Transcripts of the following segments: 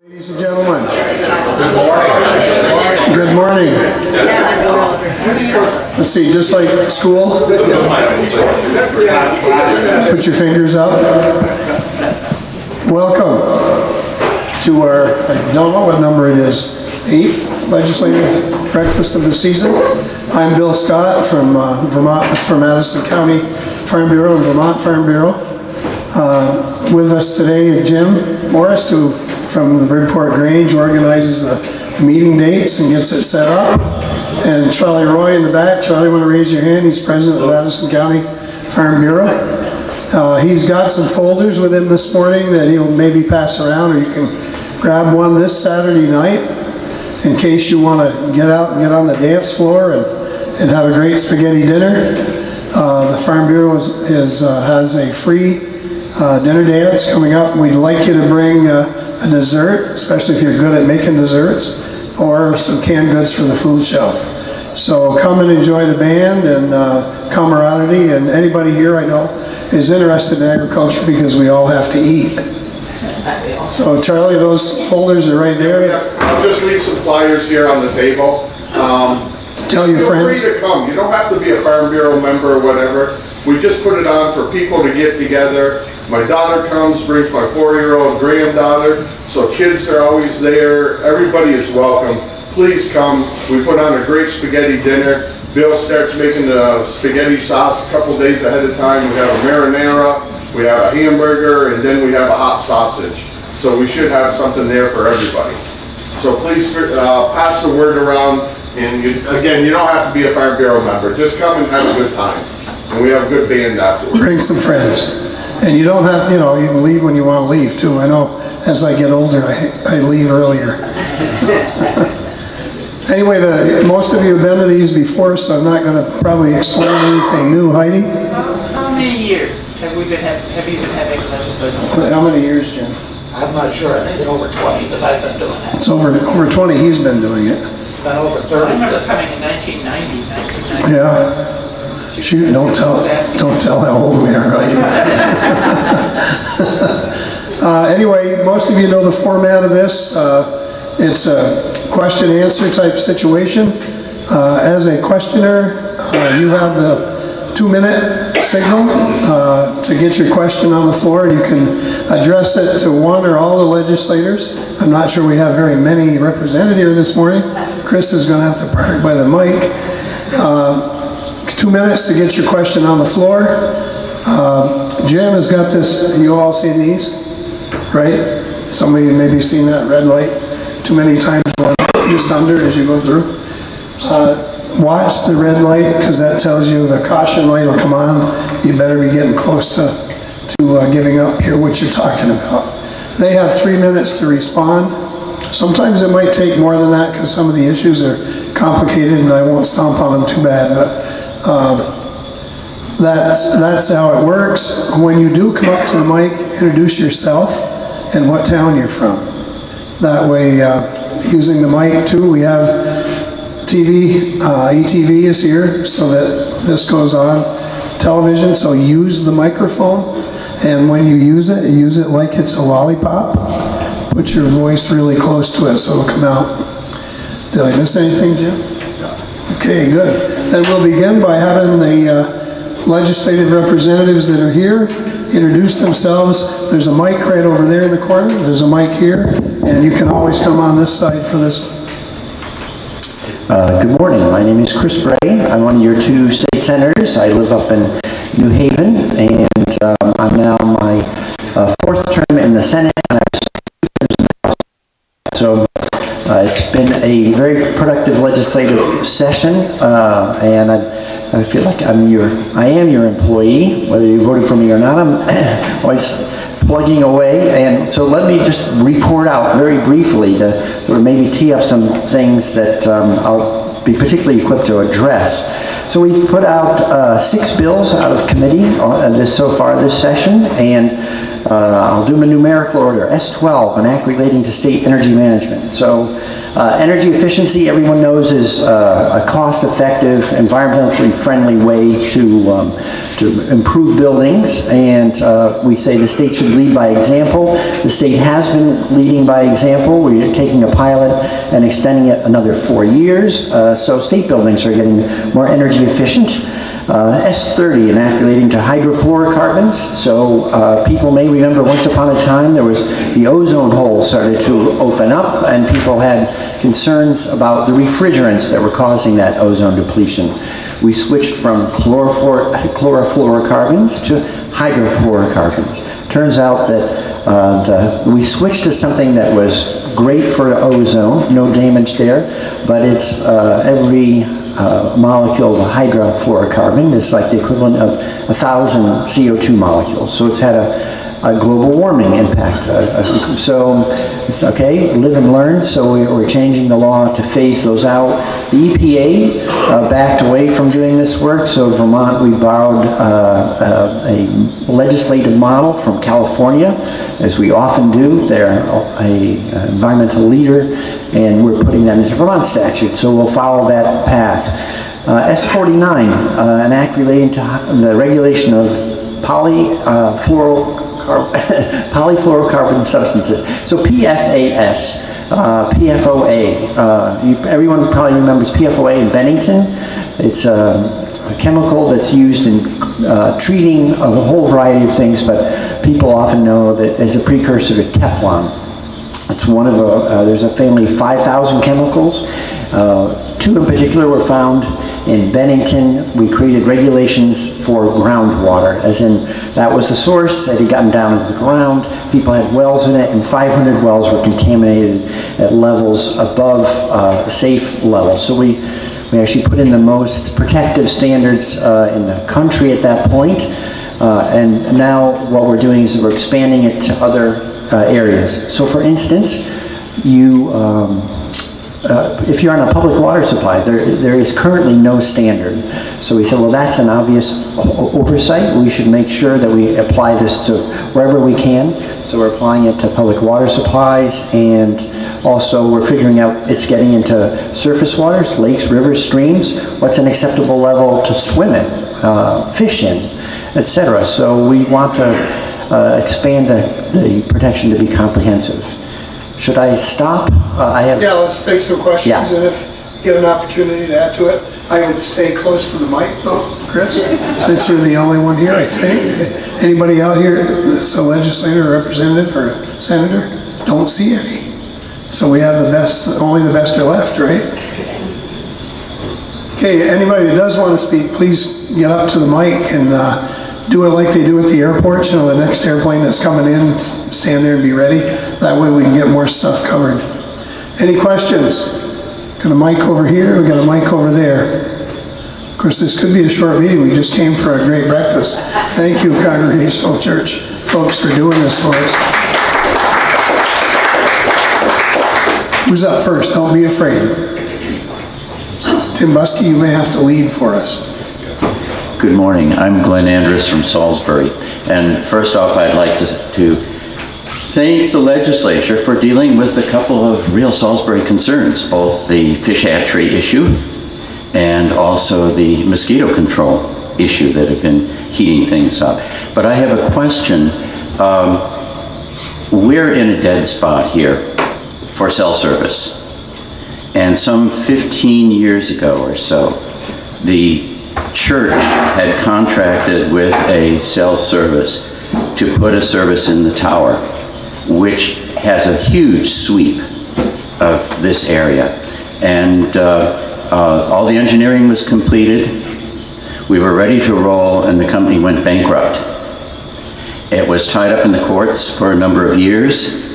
Ladies and gentlemen, good morning. Let's see, just like school, put your fingers up. Welcome to our, I don't know what number it is, 8th legislative breakfast of the season. I'm Bill Scott from Addison County Farm Bureau and Vermont Farm Bureau. With us today is Jim Morris, who from the Bridport Grange organizes the meeting dates and gets it set up. And Charlie Roy in the back. Charlie, want to raise your hand? He's president of Addison County Farm Bureau. He's got some folders with him this morning that he'll maybe pass around, or you can grab one this Saturday night in case you want to get out and get on the dance floor and have a great spaghetti dinner. The Farm Bureau has a free dinner dance coming up. We'd like you to bring a dessert, especially if you're good at making desserts, or some canned goods for the food shelf. So come and enjoy the band and camaraderie, and anybody here I know is interested in agriculture because we all have to eat. So Charlie, those folders are right there. I'll just leave some flyers here on the table. Tell your friends. Feel free to come. You don't have to be a Farm Bureau member or whatever. We just put it on for people to get together. My daughter comes, brings my 4-year-old granddaughter, so kids are always there. Everybody is welcome. Please come. We put on a great spaghetti dinner. Bill starts making the spaghetti sauce a couple days ahead of time. We have a marinara, we have a hamburger, and then we have a hot sausage. So we should have something there for everybody. So please pass the word around. And again, you don't have to be a Farm Bureau member. Just come and have a good time. And we have a good band afterwards. Bring some friends. And you don't have, you can leave when you want to leave too. I know as I get older, I leave earlier. Anyway, most of you have been to these before, so I'm not going to probably explain anything new. Heidi? How many years have you been having legislation? How many years, Jim? I'm not sure. I think it's over 20, but I've been doing that. It's over 20. He's been doing it. It's been over 30. I remember coming in 1990. Yeah. Shoot, don't tell how old we are, right? Anyway, most of you know the format of this. It's a question-answer type situation. As a questioner, you have the 2-minute signal to get your question on the floor. You can address it to one or all the legislators. I'm not sure we have very many represented here this morning. Chris is going to have to park by the mic. 2 minutes to get your question on the floor. Jim has got this, you all seen these, right? Somebody maybe seen that red light too many times, just under as you go through. Watch the red light, because that tells you the caution light will come on. You better be getting close to giving up here what you're talking about. They have 3 minutes to respond. Sometimes it might take more than that because some of the issues are complicated and I won't stomp on them too bad, but that's how it works. When you do come up to the mic, introduce yourself and what town you're from. That way, using the mic too, we have TV, ETV is here so that this goes on television, so use the microphone, and when you use it like it's a lollipop. Put your voice really close to it so it'll come out. Did I miss anything, Jim? Okay, good. Then we'll begin by having the legislative representatives that are here introduce themselves. There's a mic right over there in the corner. There's a mic here, and you can always come on this side for this one. Good morning. My name is Chris Bray. I'm one of your 2 state senators. I live up in New Haven, and I'm now my 4th term in the Senate, and I was 2 terms in the House. So it's been a very productive legislative session, and I feel like I am your employee, whether you voted for me or not. I'm always plugging away, and so let me just report out very briefly to maybe tee up some things that I'll be particularly equipped to address. So we've put out 6 bills out of committee so far this session, and I'll do them in numerical order. S12, an act relating to state energy management. So Energy efficiency, everyone knows, is a cost-effective, environmentally friendly way to improve buildings, and we say the state should lead by example. The state has been leading by example. We're taking a pilot and extending it another 4 years, so state buildings are getting more energy efficient. S30, inoculating to hydrofluorocarbons. So people may remember once upon a time there was the ozone hole started to open up, and people had concerns about the refrigerants that were causing that ozone depletion. We switched from chlorofluorocarbons to hydrofluorocarbons. Turns out that we switched to something that was great for ozone, no damage there, but it's every molecule of a hydrofluorocarbon is like the equivalent of 1,000 CO2 molecules. So it's had a global warming impact. Okay, live and learn. So we're changing the law to phase those out. The EPA backed away from doing this work. So Vermont, we borrowed a legislative model from California, as we often do. They're an environmental leader, and we're putting that into Vermont statute. So we'll follow that path. S49, an act relating to the regulation of polyfluorocarbon substances. So PFAS, PFOA. Everyone probably remembers PFOA in Bennington. It's a chemical that's used in treating a whole variety of things, but people often know that as a precursor to Teflon. It's one of there's a family of 5,000 chemicals. 2 in particular were found in Bennington. We created regulations for groundwater, as in that was the source that had gotten down into the ground. People had wells in it, and 500 wells were contaminated at levels above safe levels. So we actually put in the most protective standards in the country at that point. And now what we're doing is we're expanding it to other areas. So for instance, if you're on a public water supply, there is currently no standard. So we said, well, that's an obvious oversight. We should make sure that we apply this to wherever we can. So we're applying it to public water supplies, and also we're figuring out it's getting into surface waters, lakes, rivers, streams. What's an acceptable level to swim in, fish in, etc. So we want to expand the protection to be comprehensive. Should I stop? Yeah, let's take some questions, Yeah. and if you get an opportunity to add to it, I would stay close to the mic though, Chris, since you're the only one here, I think. Anybody out here that's a legislator, representative, or a senator? Don't see any. So we have the best, only the best are left, right? Okay, anybody that does want to speak, please get up to the mic and do it like they do at the airports. You know, the next airplane that's coming in, stand there and be ready. That way we can get more stuff covered. Any questions? Got a mic over here, we got a mic over there. Of course, this could be a short meeting. We just came for a great breakfast. Thank you, Congregational Church folks, for doing this for us. Who's up first? Don't be afraid. Tim Buskey, you may have to lead for us. Good morning. I'm Glenn Andrews from Salisbury. And first off, I'd like to thank the legislature for dealing with a couple of real Salisbury concerns, both the fish hatchery issue and also the mosquito control issue that have been heating things up. But I have a question. We're in a dead spot here for cell service. And some 15 years ago or so, the church had contracted with a cell service to put a service in the tower, which has a huge sweep of this area. And all the engineering was completed. We were ready to roll, and the company went bankrupt. It was tied up in the courts for a number of years,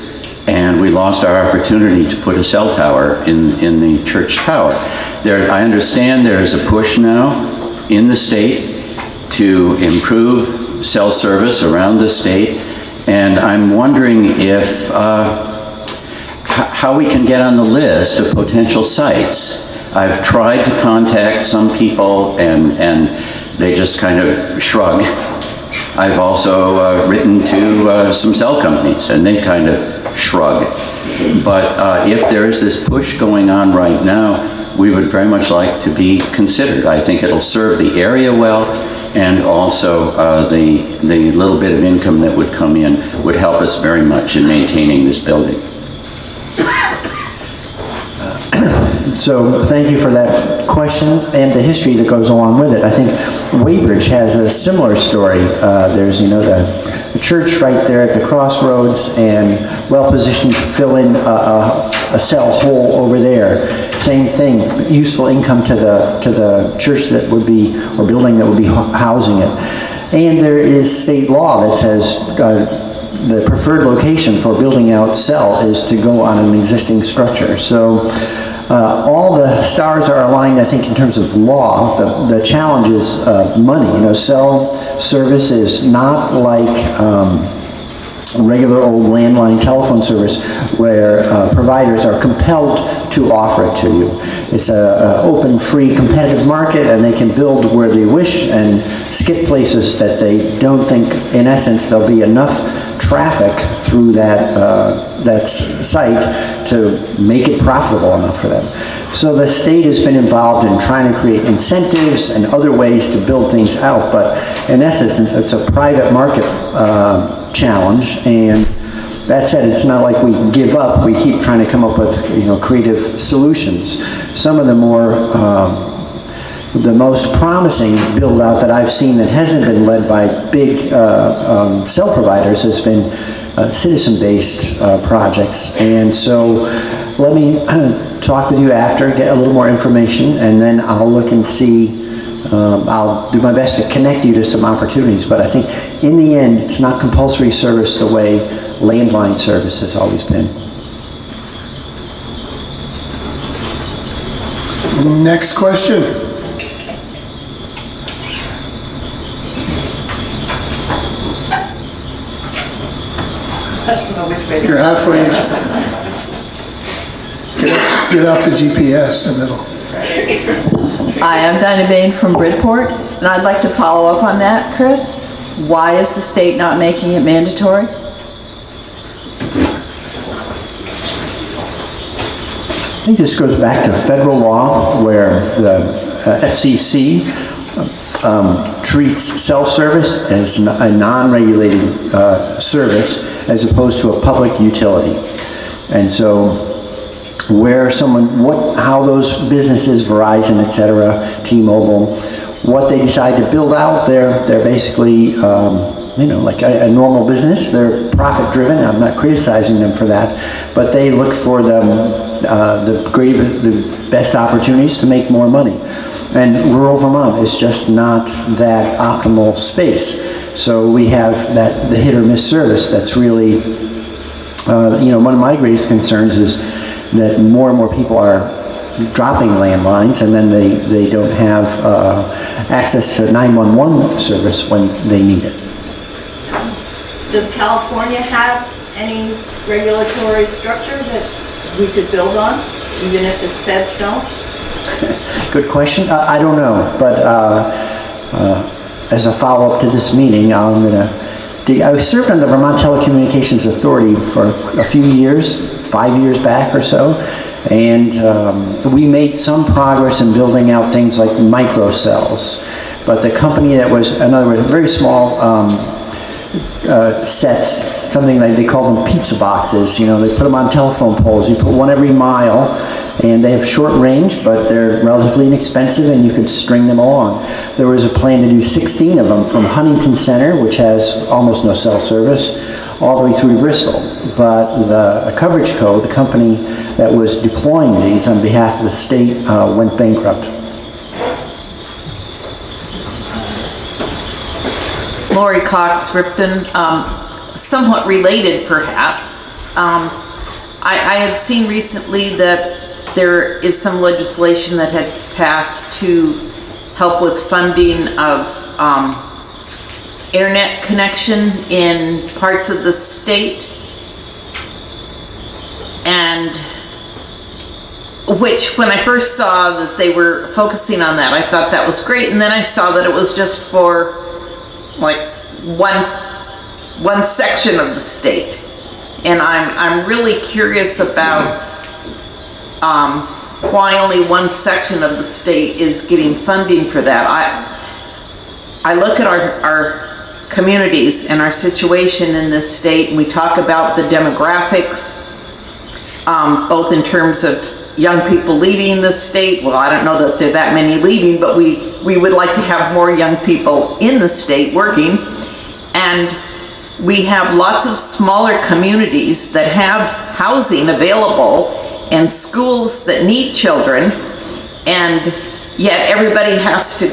and we lost our opportunity to put a cell tower in the church tower. I understand there's a push now in the state to improve cell service around the state, and I'm wondering if how we can get on the list of potential sites. I've tried to contact some people, and they just kind of shrug. I've also written to some cell companies, and they kind of shrug. But if there is this push going on right now, we would very much like to be considered. I think it'll serve the area well, and also the little bit of income that would come in would help us very much in maintaining this building. So thank you for that question and the history that goes along with it. I think Weybridge has a similar story. There's, you know, the church right there at the crossroads, and well positioned to fill in a cell hole over there. Same thing, useful income to the church that would be, or building that would be housing it. And there is state law that says the preferred location for building out cell is to go on an existing structure. So all the stars are aligned, I think, in terms of law. The challenge is money. You know, cell service is not like regular old landline telephone service where providers are compelled to offer it to you. It's an open, free, competitive market, and they can build where they wish and skip places that they don't think, in essence, there'll be enough traffic through that site to make it profitable enough for them. So the state has been involved in trying to create incentives and other ways to build things out, but in essence, it's a private market challenge. And that said, it's not like we give up. We keep trying to come up with, you know, creative solutions. Some of the more the most promising build out that I've seen that hasn't been led by big cell providers has been citizen-based projects. And so let me talk with you after, get a little more information, and then I'll look and see. I'll do my best to connect you to some opportunities, but I think in the end, it's not compulsory service the way landline service has always been. Next question. You're halfway. Get out to GPS and it'll. Hi, I'm Dinah Bain from Bridport, and I'd like to follow up on that, Chris. Why is the state not making it mandatory? I think this goes back to federal law where the FCC treats cell service as a non-regulated service as opposed to a public utility. And so where someone, how those businesses, Verizon, et cetera, T-Mobile, what they decide to build out, they're basically, you know, like a normal business. They're profit driven. I'm not criticizing them for that, but they look for the best opportunities to make more money. And rural Vermont is just not that optimal space. So we have the hit or miss service that's really, you know, one of my greatest concerns is that more and more people are dropping landlines, and then they don't have access to 911 service when they need it. Does California have any regulatory structure that we could build on, even if the feds don't? Good question. I don't know, but as a follow-up to this meeting, I'm going to I was served on the Vermont Telecommunications Authority for a few years, 5 years back or so, and we made some progress in building out things like microcells. But the company that was, in other words, very small sets, something like they call them pizza boxes. You know, they put them on telephone poles. You put one every mile, and they have short range, but they're relatively inexpensive, and you could string them along. There was a plan to do 16 of them from Huntington Center, which has almost no cell service, all the way through to Bristol. But the Coverage Co., the company that was deploying these on behalf of the state, went bankrupt. Lori Cox Ripton, somewhat related perhaps. I had seen recently that there is some legislation that had passed to help with funding of internet connection in parts of the state, and which when I first saw that they were focusing on that, I thought that was great, and then I saw that it was just for like one section of the state. And I'm really curious about why only one section of the state is getting funding for that. I look at our communities and our situation in this state, and we talk about the demographics, both in terms of young people leaving the state. Well, I don't know that there are that many leaving, but we would like to have more young people in the state working. And we have lots of smaller communities that have housing available and schools that need children, and yet everybody has to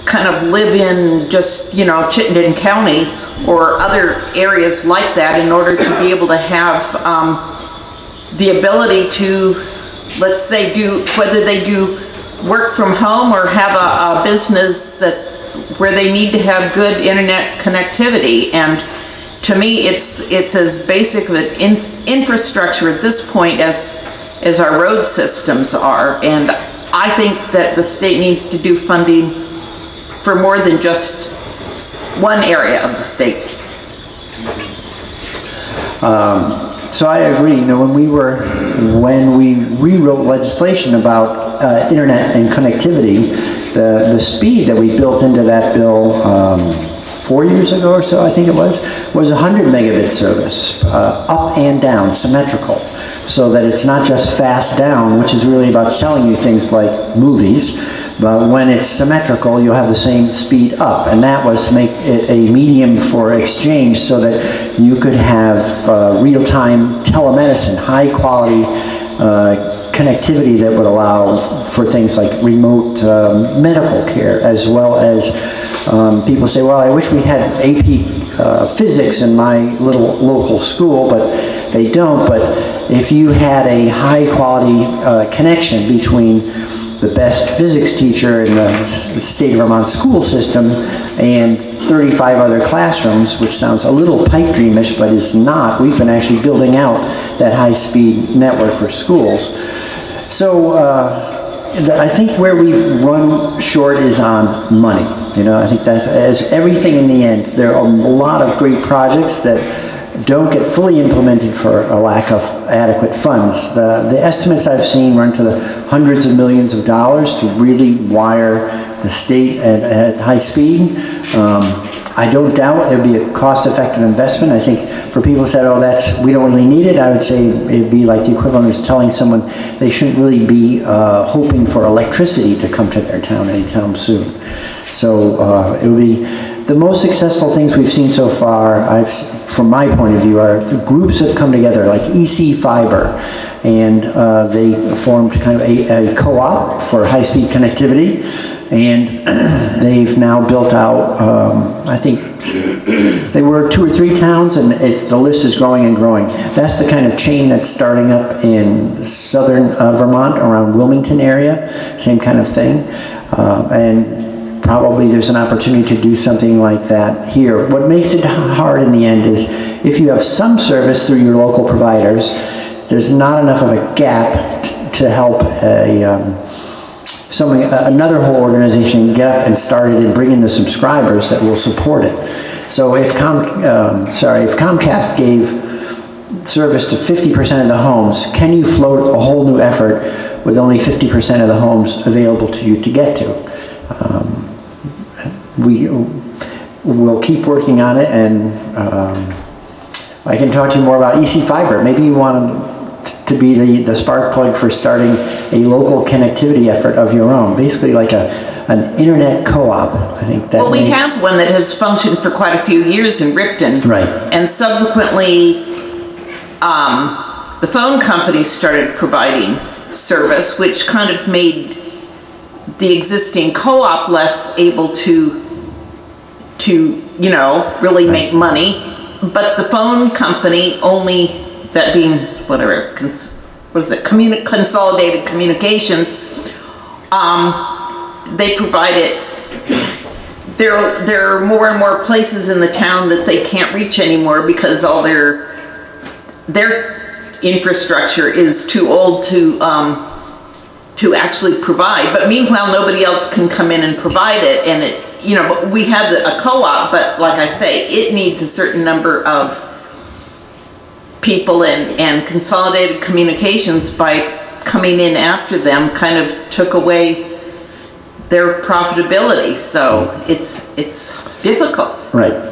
kind of live in just, you know, Chittenden County or other areas like that in order to be able to have the ability to, let's say, whether they do work from home or have a business where they need to have good internet connectivity. And to me, it's as basic of an infrastructure at this point as our road systems are. And I think that the state needs to do funding for more than just one area of the state. So I agree. You know, when we rewrote legislation about internet and connectivity, the speed that we built into that bill 4 years ago or so, I think it was 100 megabit service, up and down, symmetrical, so that it's not just fast down, which is really about selling you things like movies, but when it's symmetrical, you'll have the same speed up. And that was to make it a medium for exchange so that you could have real-time telemedicine, high-quality connectivity that would allow for things like remote medical care, as well as people say, well, I wish we had AP physics in my little local school, but they don't. But if you had a high-quality connection between the best physics teacher in the state of Vermont school system and 35 other classrooms, which sounds a little pipe dreamish, but it's not. We've been actually building out that high-speed network for schools. So I think where we've run short is on money. You know, I think that as everything in the end, there are a lot of great projects that don't get fully implemented for a lack of adequate funds. The estimates I've seen run to the hundreds of millions of dollars to really wire the state at high speed. I don't doubt it would be a cost-effective investment. I think for people who said, oh, we don't really need it, I would say it'd be like the equivalent of telling someone they shouldn't really be hoping for electricity to come to their town anytime soon. So it would be the most successful things we've seen so far, from my point of view, are the groups have come together, like EC Fiber, and they formed kind of a co-op for high-speed connectivity, and they've now built out, I think they were 2 or 3 towns, and the list is growing and growing. That's the kind of chain that's starting up in southern Vermont, around Wilmington area, same kind of thing, and probably there's an opportunity to do something like that here. What makes it hard in the end is if you have some service through your local providers, there's not enough of a gap to help another whole organization get up and start it and bring in the subscribers that will support it. So if Comcast gave service to 50% of the homes, can you float a whole new effort with only 50% of the homes available to you to get to? We'll keep working on it, and I can talk to you more about EC Fiber. Maybe you want to be the spark plug for starting a local connectivity effort of your own, basically like an internet co-op. I think that. Well, we have one that has functioned for quite a few years in Ripton, right? And subsequently, the phone companies started providing service, which kind of made the existing co-op less able to really make money. But the phone company only, that being whatever, Consolidated Communications, they provide it. There are more and more places in the town that they can't reach anymore because all their infrastructure is too old to actually provide. But meanwhile, nobody else can come in and provide it, and we have a co-op, but like I say, it needs a certain number of people, and Consolidated Communications, by coming in after them, kind of took away their profitability, so it's difficult. Right.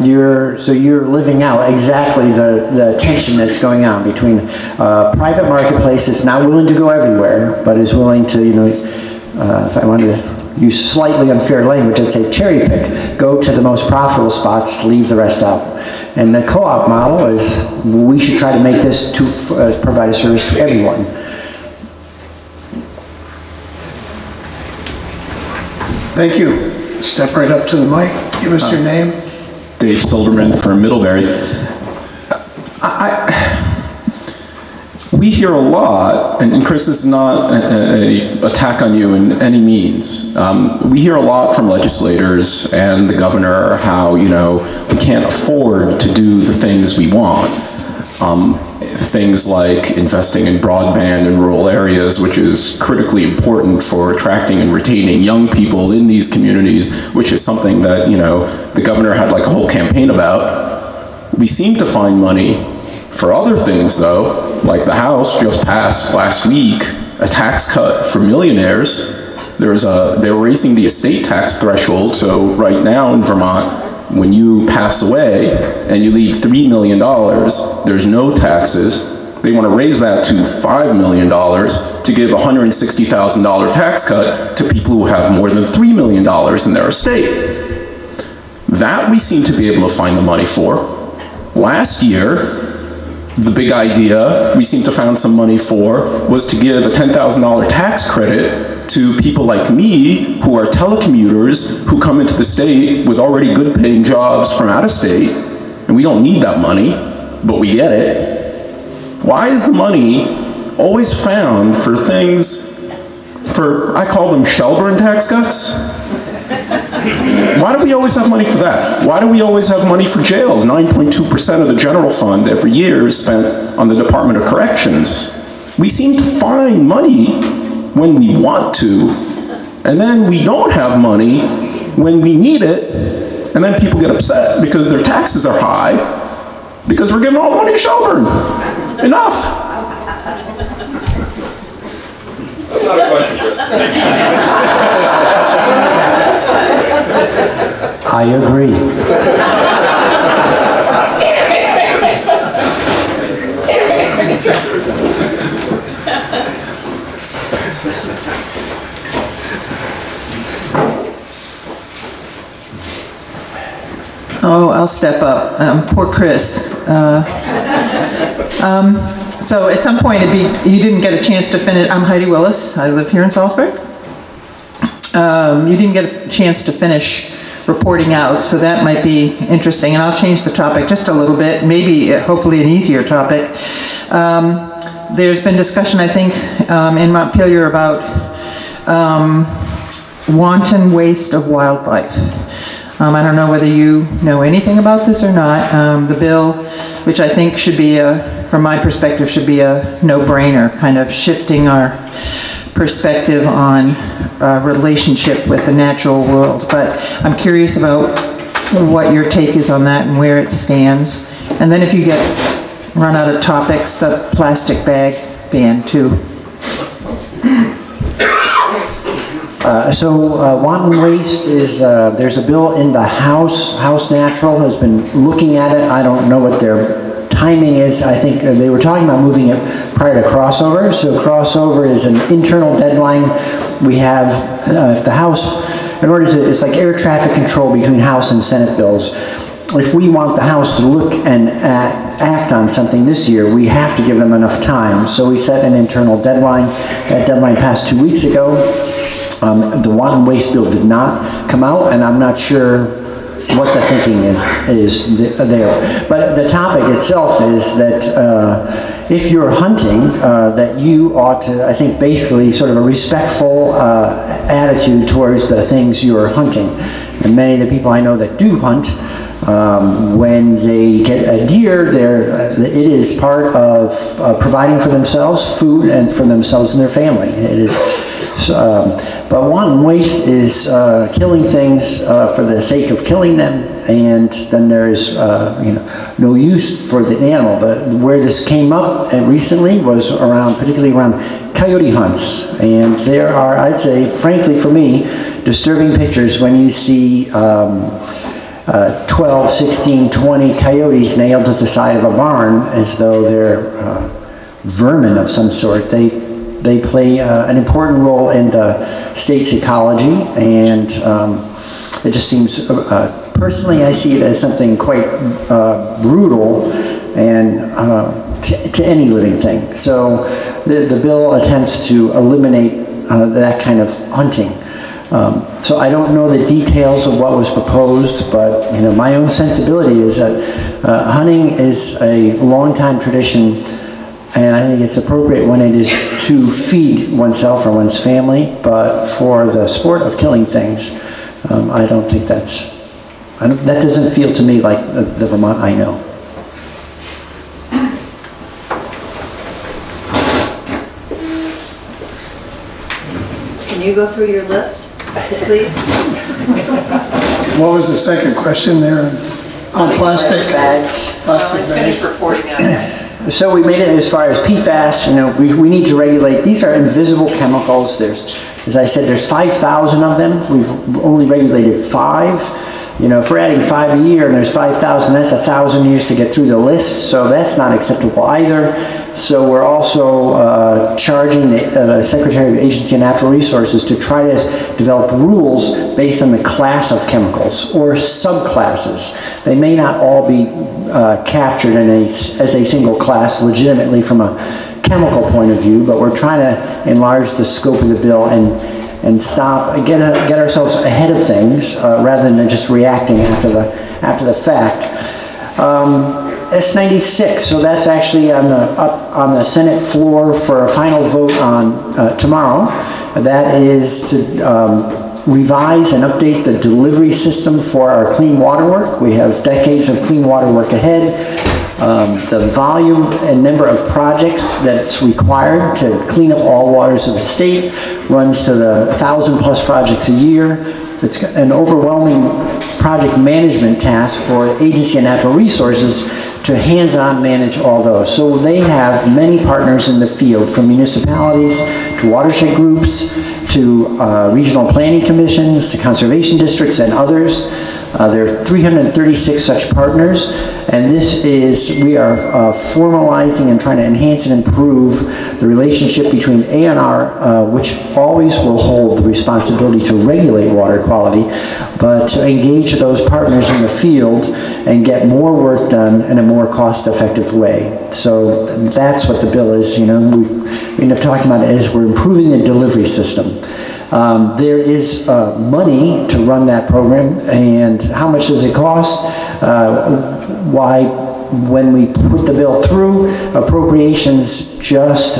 So you're living out exactly the tension that's going on between private marketplace that's not willing to go everywhere, but is willing to, if I wanted to use slightly unfair language, I'd say cherry pick. Go to the most profitable spots, leave the rest out. And the co-op model is, we should try to make this to provide a service to everyone. Thank you. Step right up to the mic. Give us your name. Dave Silverman from Middlebury. We hear a lot, and Chris, this is not an attack on you in any means. We hear a lot from legislators and the governor how, we can't afford to do the things we want. Things like investing in broadband in rural areas, which is critically important for attracting and retaining young people in these communities, which is something that, the governor had like a whole campaign about. We seem to find money for other things though, like the House just passed last week a tax cut for millionaires. They were raising the estate tax threshold, so right now in Vermont, when you pass away and you leave $3 million, there's no taxes. They want to raise that to $5 million to give a $160,000 tax cut to people who have more than $3 million in their estate. That we seem to be able to find the money for. Last year, the big idea we seem to find some money for was to give a $10,000 tax credit to people like me who are telecommuters who come into the state with already good paying jobs from out of state, and we don't need that money, but we get it. Why is the money always found for things, I call them Shelburne tax cuts? Why do we always have money for that? Why do we always have money for jails? 9.2% of the general fund every year is spent on the Department of Corrections. We seem to find money when we want to, and then we don't have money when we need it, and then people get upset because their taxes are high because we're giving all the money to Shelburne. Enough. That's not a question, Chris. I agree. Oh, I'll step up. Poor Chris. So at some point, you didn't get a chance to finish. I'm Heidi Willis. I live here in Salisbury. You didn't get a chance to finish reporting out, so that might be interesting. And I'll change the topic just a little bit, maybe hopefully an easier topic. There's been discussion, I think, in Montpelier about wanton waste of wildlife. I don't know whether you know anything about this or not. The bill, which I think should be from my perspective, should be a no-brainer, kind of shifting our perspective on relationship with the natural world. But I'm curious about what your take is on that and where it stands. And then if you run out of topics, the plastic bag ban too. Wanton waste is, there's a bill in the House. House Natural has been looking at it. I don't know what their timing is. I think they were talking about moving it prior to crossover. So crossover is an internal deadline. We have, if the House, in order to, it's like air traffic control between House and Senate bills. If we want the House to look and act on something this year, we have to give them enough time. So we set an internal deadline. That deadline passed 2 weeks ago. The wanton waste bill did not come out, and I'm not sure what the thinking is there. But the topic itself is that if you're hunting, that you ought to, I think, basically sort of a respectful attitude towards the things you're hunting. And many of the people I know that do hunt, when they get a deer, it is part of providing for themselves food and for themselves and their family. It is. But wanton waste is killing things for the sake of killing them, and then there's no use for the animal. Where this came up recently was particularly around coyote hunts, and there are, I'd say, frankly for me, disturbing pictures when you see 12, 16, 20 coyotes nailed to the side of a barn as though they're vermin of some sort. They play an important role in the state's ecology, and it just seems, personally I see it as something quite brutal and to any living thing. So the bill attempts to eliminate that kind of hunting. So I don't know the details of what was proposed, but my own sensibility is that hunting is a long-time tradition, and I think it's appropriate when it is to feed oneself or one's family, but for the sport of killing things, I don't think that doesn't feel to me like the Vermont I know. Can you go through your list, please? What was the second question there? On plastic? Plastic bags. Finish reporting on it. So we made it as far as PFAS. We need to regulate. These are invisible chemicals. As I said, there's 5,000 of them. We've only regulated 5. If we're adding 5 a year and there's 5,000, that's 1,000 years to get through the list. So that's not acceptable either. So we're also charging the Secretary of the Agency of Natural Resources to try to develop rules based on the class of chemicals or subclasses. They may not all be captured as a single class legitimately from a chemical point of view, but we're trying to enlarge the scope of the bill and get ourselves ahead of things rather than just reacting after the fact. S96, so that's actually up on the Senate floor for a final vote on tomorrow. That is to revise and update the delivery system for our clean water work. We have decades of clean water work ahead. The volume and number of projects that's required to clean up all waters of the state runs to the 1,000+ projects a year. It's an overwhelming project management task for Agency of Natural Resources to hands-on manage all those. So they have many partners in the field, from municipalities to watershed groups to regional planning commissions to conservation districts and others. There are 336 such partners, and we are formalizing and trying to enhance and improve the relationship between ANR, which always will hold the responsibility to regulate water quality, but to engage those partners in the field and get more work done in a more cost-effective way. So that's what the bill is. We end up talking about it as we're improving the delivery system. There is money to run that program, and how much does it cost? When we put the bill through, appropriations just,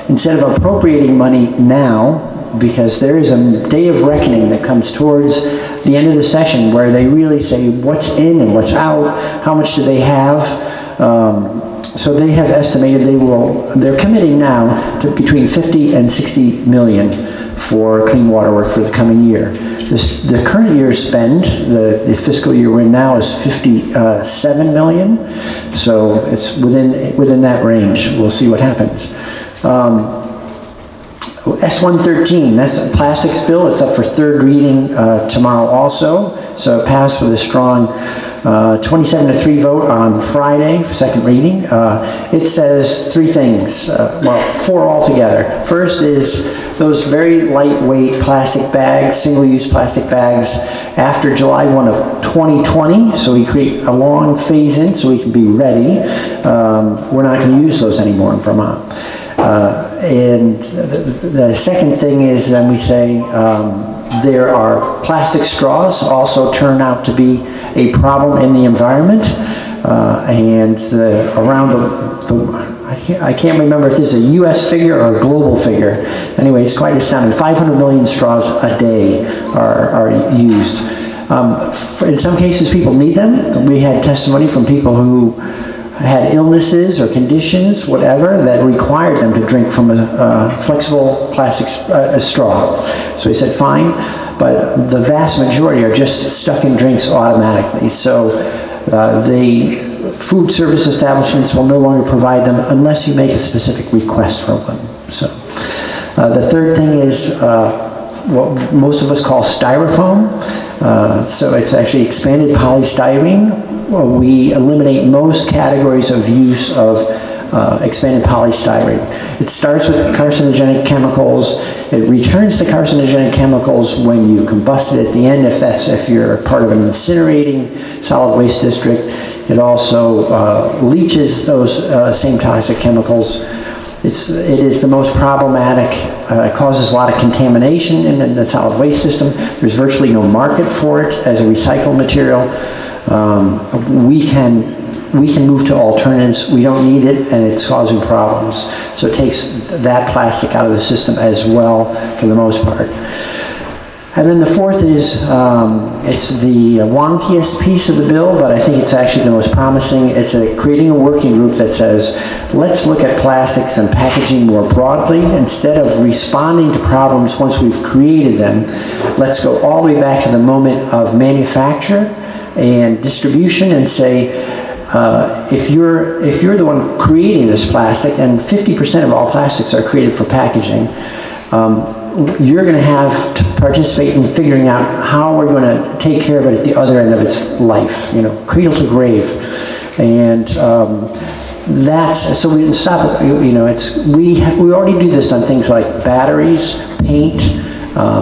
instead of appropriating money now, because there is a day of reckoning that comes towards the end of the session where they really say what's in and what's out, how much do they have. So they have estimated they're committing now to between 50 and 60 million for clean water work for the coming year. The current year's spend, the fiscal year we're in now, is 57 million. So it's within that range. We'll see what happens. S113, that's a plastics bill. It's up for third reading tomorrow also. So it passed with a strong 27-3 vote on Friday, second reading. It says 3 things, 4 altogether. First is those very lightweight plastic bags, single-use plastic bags, after July 1 of 2020, so we create a long phase-in so we can be ready. We're not going to use those anymore in Vermont. And the second thing is then we say there are plastic straws also turn out to be a problem in the environment, and around I can't remember if this is a U.S. figure or a global figure. Anyway, it's quite astounding. 500 million straws a day are used. In some cases, people need them. We had testimony from people who had illnesses or conditions, whatever, that required them to drink from a flexible plastic straw. So he said, fine, but the vast majority are just stuck in drinks automatically. So the food service establishments will no longer provide them unless you make a specific request for one. So the third thing is what most of us call styrofoam. So it's actually expanded polystyrene. We eliminate most categories of use of expanded polystyrene. It starts with carcinogenic chemicals. It returns to carcinogenic chemicals when you combust it at the end, if you're part of an incinerating solid waste district. It also leaches those same toxic chemicals. It is the most problematic. It causes a lot of contamination in the solid waste system. There's virtually no market for it as a recycled material. We can move to alternatives. We don't need it, and it's causing problems. So it takes that plastic out of the system as well, for the most part. And then the fourth is, it's the wonkiest piece of the bill, but I think it's actually the most promising. It's creating a working group that says, let's look at plastics and packaging more broadly. Instead of responding to problems once we've created them, let's go all the way back to the moment of manufacture and distribution and say, if you're the one creating this plastic, and 50% of all plastics are created for packaging, you're going to have to participate in figuring out how we're going to take care of it at the other end of its life, cradle to grave. And that's, so we didn't stop it, we already do this on things like batteries, paint,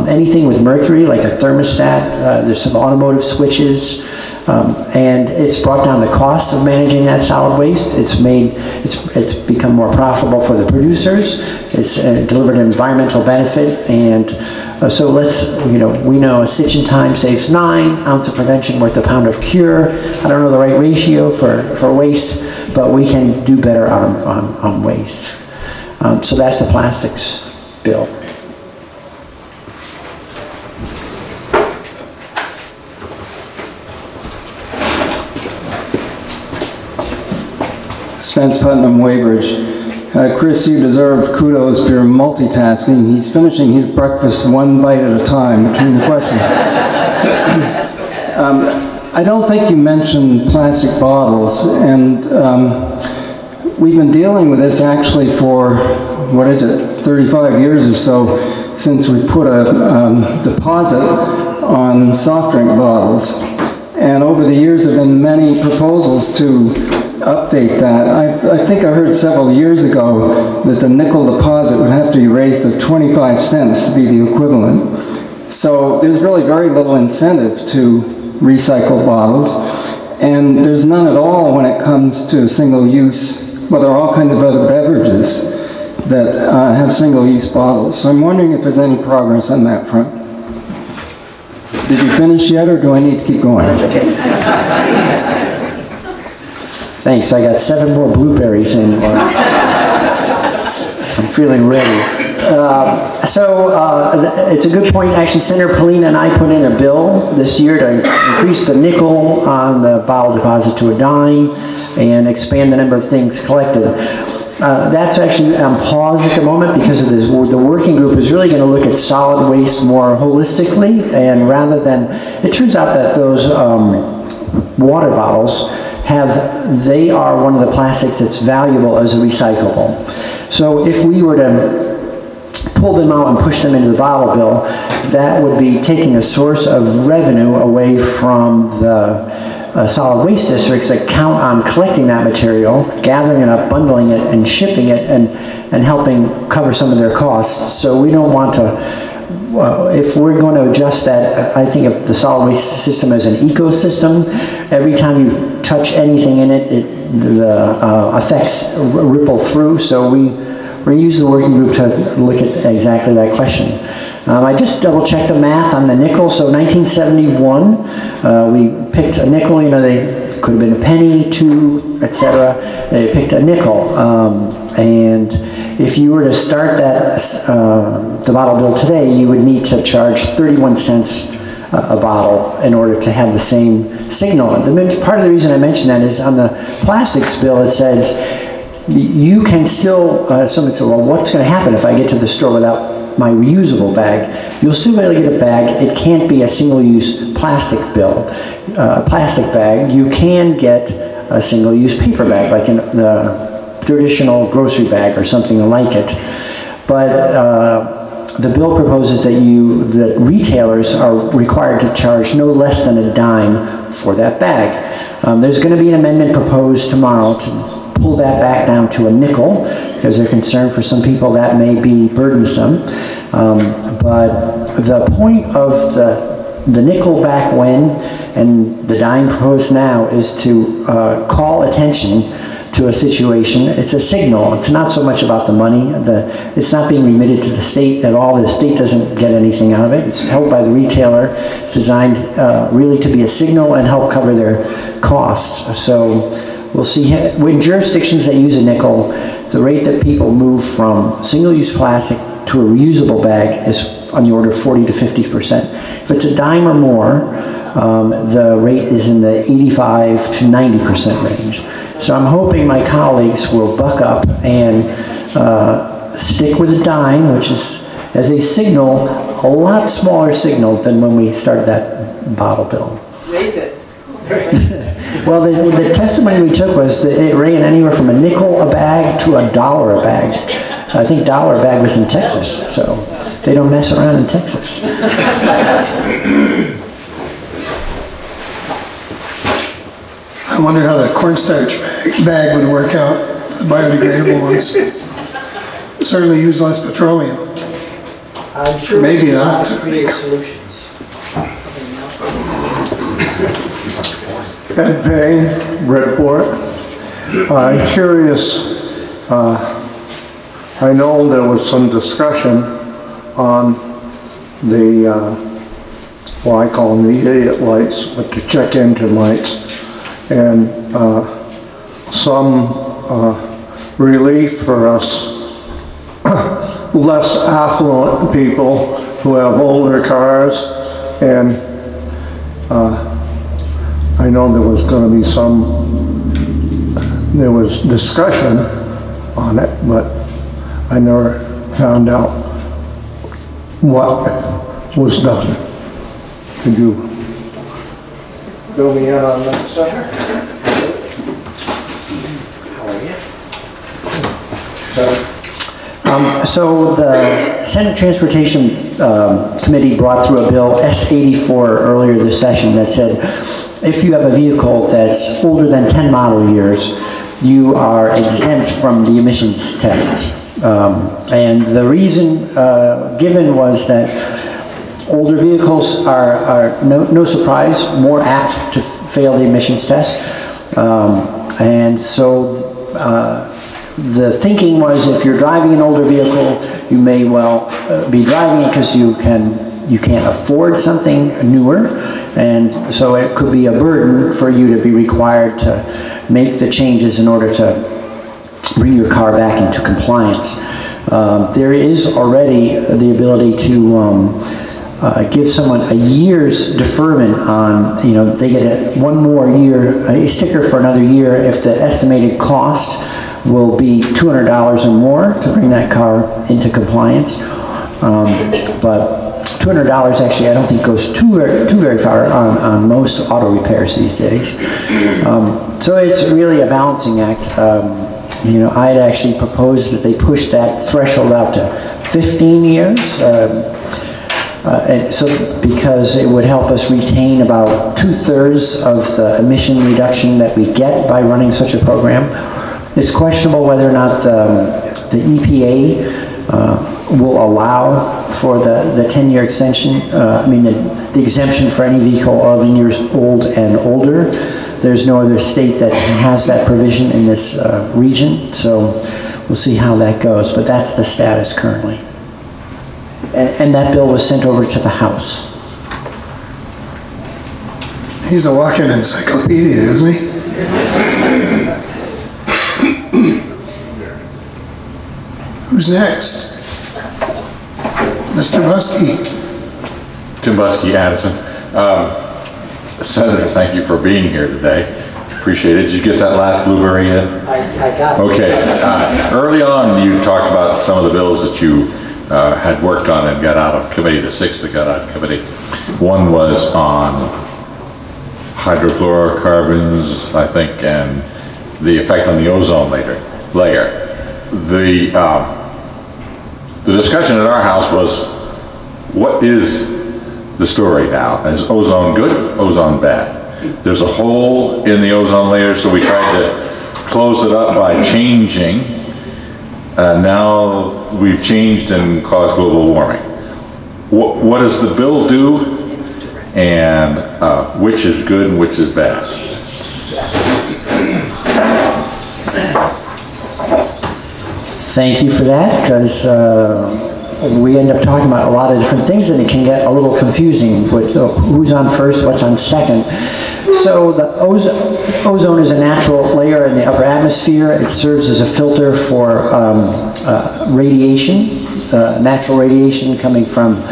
anything with mercury, like a thermostat. There's some automotive switches. And it's brought down the cost of managing that solid waste. It's become more profitable for the producers. It's delivered an environmental benefit, and so we know a stitch in time saves 9 ounces of prevention worth a pound of cure. I don't know the right ratio for waste, but we can do better on waste. So that's the plastics bill. Spence Putnam, Weybridge. Chris, you deserve kudos for your multitasking. He's finishing his breakfast one bite at a time between the questions. I don't think you mentioned plastic bottles, and we've been dealing with this actually for, 35 years or so, since we put a deposit on soft drink bottles. And over the years there have been many proposals to update that. I think I heard several years ago that the nickel deposit would have to be raised to 25 cents to be the equivalent. So there's really very little incentive to recycle bottles, and there's none at all when it comes to single use. Well, there are all kinds of other beverages that have single-use bottles. So I'm wondering if there's any progress on that front. Did you finish yet, or do I need to keep going? That's okay. Thanks, I got 7 more blueberries in. So I'm feeling ready. It's a good point. Actually, Senator Polina and I put in a bill this year to increase the nickel on the bottle deposit to a dime and expand the number of things collected. That's actually on pause at the moment because of this. The working group is really going to look at solid waste more holistically, and rather than, it turns out that those water bottles they are one of the plastics that's valuable as a recyclable. So if we were to pull them out and push them into the bottle bill, that would be taking a source of revenue away from the solid waste districts that count on collecting that material, gathering it up, bundling it, and shipping it, and helping cover some of their costs. So we don't want to, if we're going to adjust that, I think of the solid waste system as an ecosystem. Every time you touch anything in it, the effects ripple through. So we're going to use the working group to look at exactly that question. I just double-checked the math on the nickel. So 1971, we picked a nickel. They could have been a penny, 2, etc. They picked a nickel, and if you were to start that the bottle bill today, you would need to charge 31 cents a bottle in order to have the same signal. Part of the reason I mention that is on the plastics bill it says you can still, somebody said, well, what's going to happen if I get to the store without my reusable bag? You'll still be able to get a bag. It can't be a single-use plastic plastic bag. You can get a single-use paper bag, like in the traditional grocery bag or something like it. But the bill proposes that retailers are required to charge no less than a dime for that bag. There's going to be an amendment proposed tomorrow to pull that back down to a nickel, because they're concerned for some people that may be burdensome. But the point of the nickel back when and the dime proposed now is to call attention to a situation. It's a signal. It's not so much about the money. It's not being remitted to the state at all. The state doesn't get anything out of it. It's held by the retailer. It's designed really to be a signal and help cover their costs. So we'll see. In jurisdictions that use a nickel, the rate that people move from single-use plastic to a reusable bag is on the order of 40 to 50%. If it's a dime or more, the rate is in the 85 to 90% range. So I'm hoping my colleagues will buck up and stick with a dime, which is, as a signal, a lot smaller signal than when we started that bottle bill. Raise it. Well, the testimony we took was that it ran anywhere from a nickel a bag to $1 a bag. I think $1 a bag was in Texas, so they don't mess around in Texas. I wonder how the cornstarch bag would work out, the biodegradable ones. Certainly use less petroleum. I'm sure Maybe not. create solutions. Ed Payne, Redport. I'm curious, I know there was some discussion on the, well, I call them the idiot lights, but the check engine lights, and some relief for us less affluent people who have older cars, and I know there was going to be there was discussion on it, but I never found out what was done. Could you fill me in on that, sir? How are you? So the Senate Transportation Committee brought through a bill, S-84, earlier this session that said if you have a vehicle that's older than 10 model years, you are exempt from the emissions test. And the reason given was that older vehicles are no surprise, more apt to fail the emissions test. And so the thinking was if you're driving an older vehicle, you may well be driving it because you can't afford something newer, and so it could be a burden for you to be required to make the changes in order to bring your car back into compliance. There is already the ability to give someone a year's deferment on, they get one more year, a sticker for another year if the estimated cost will be $200 or more to bring that car into compliance. But $200 actually I don't think goes too very far on most auto repairs these days. So it's really a balancing act. I had actually proposed that they push that threshold out to 15 years. And so because it would help us retain about 2/3 of the emission reduction that we get by running such a program. It's questionable whether or not the EPA will allow for the 10-year extension, the exemption for any vehicle 11 years old and older. There's no other state that has that provision in this region, so we'll see how that goes, but that's the status currently. And that bill was sent over to the House. He's a walking encyclopedia, isn't he? Who's next? Mr. Buskey. Tim Buskey, Addison. Senator, thank you for being here today. Appreciate it. Did you get that last blueberry in? I got it. Okay. Early on, you talked about some of the bills that you had worked on and got out of committee, the 6 that got out of committee. One was on hydrofluorocarbons, I think, and the effect on the ozone layer. The discussion at our house was, what is the story now? Is ozone good, ozone bad? There's a hole in the ozone layer, so we tried to close it up by changing. Now we've changed and caused global warming. What does the bill do, and which is good and which is bad? Thank you for that, because we end up talking about a lot of different things, and it can get a little confusing with who's on first, what's on second. So the ozone is a natural layer in the upper atmosphere. It serves as a filter for radiation, natural radiation coming from,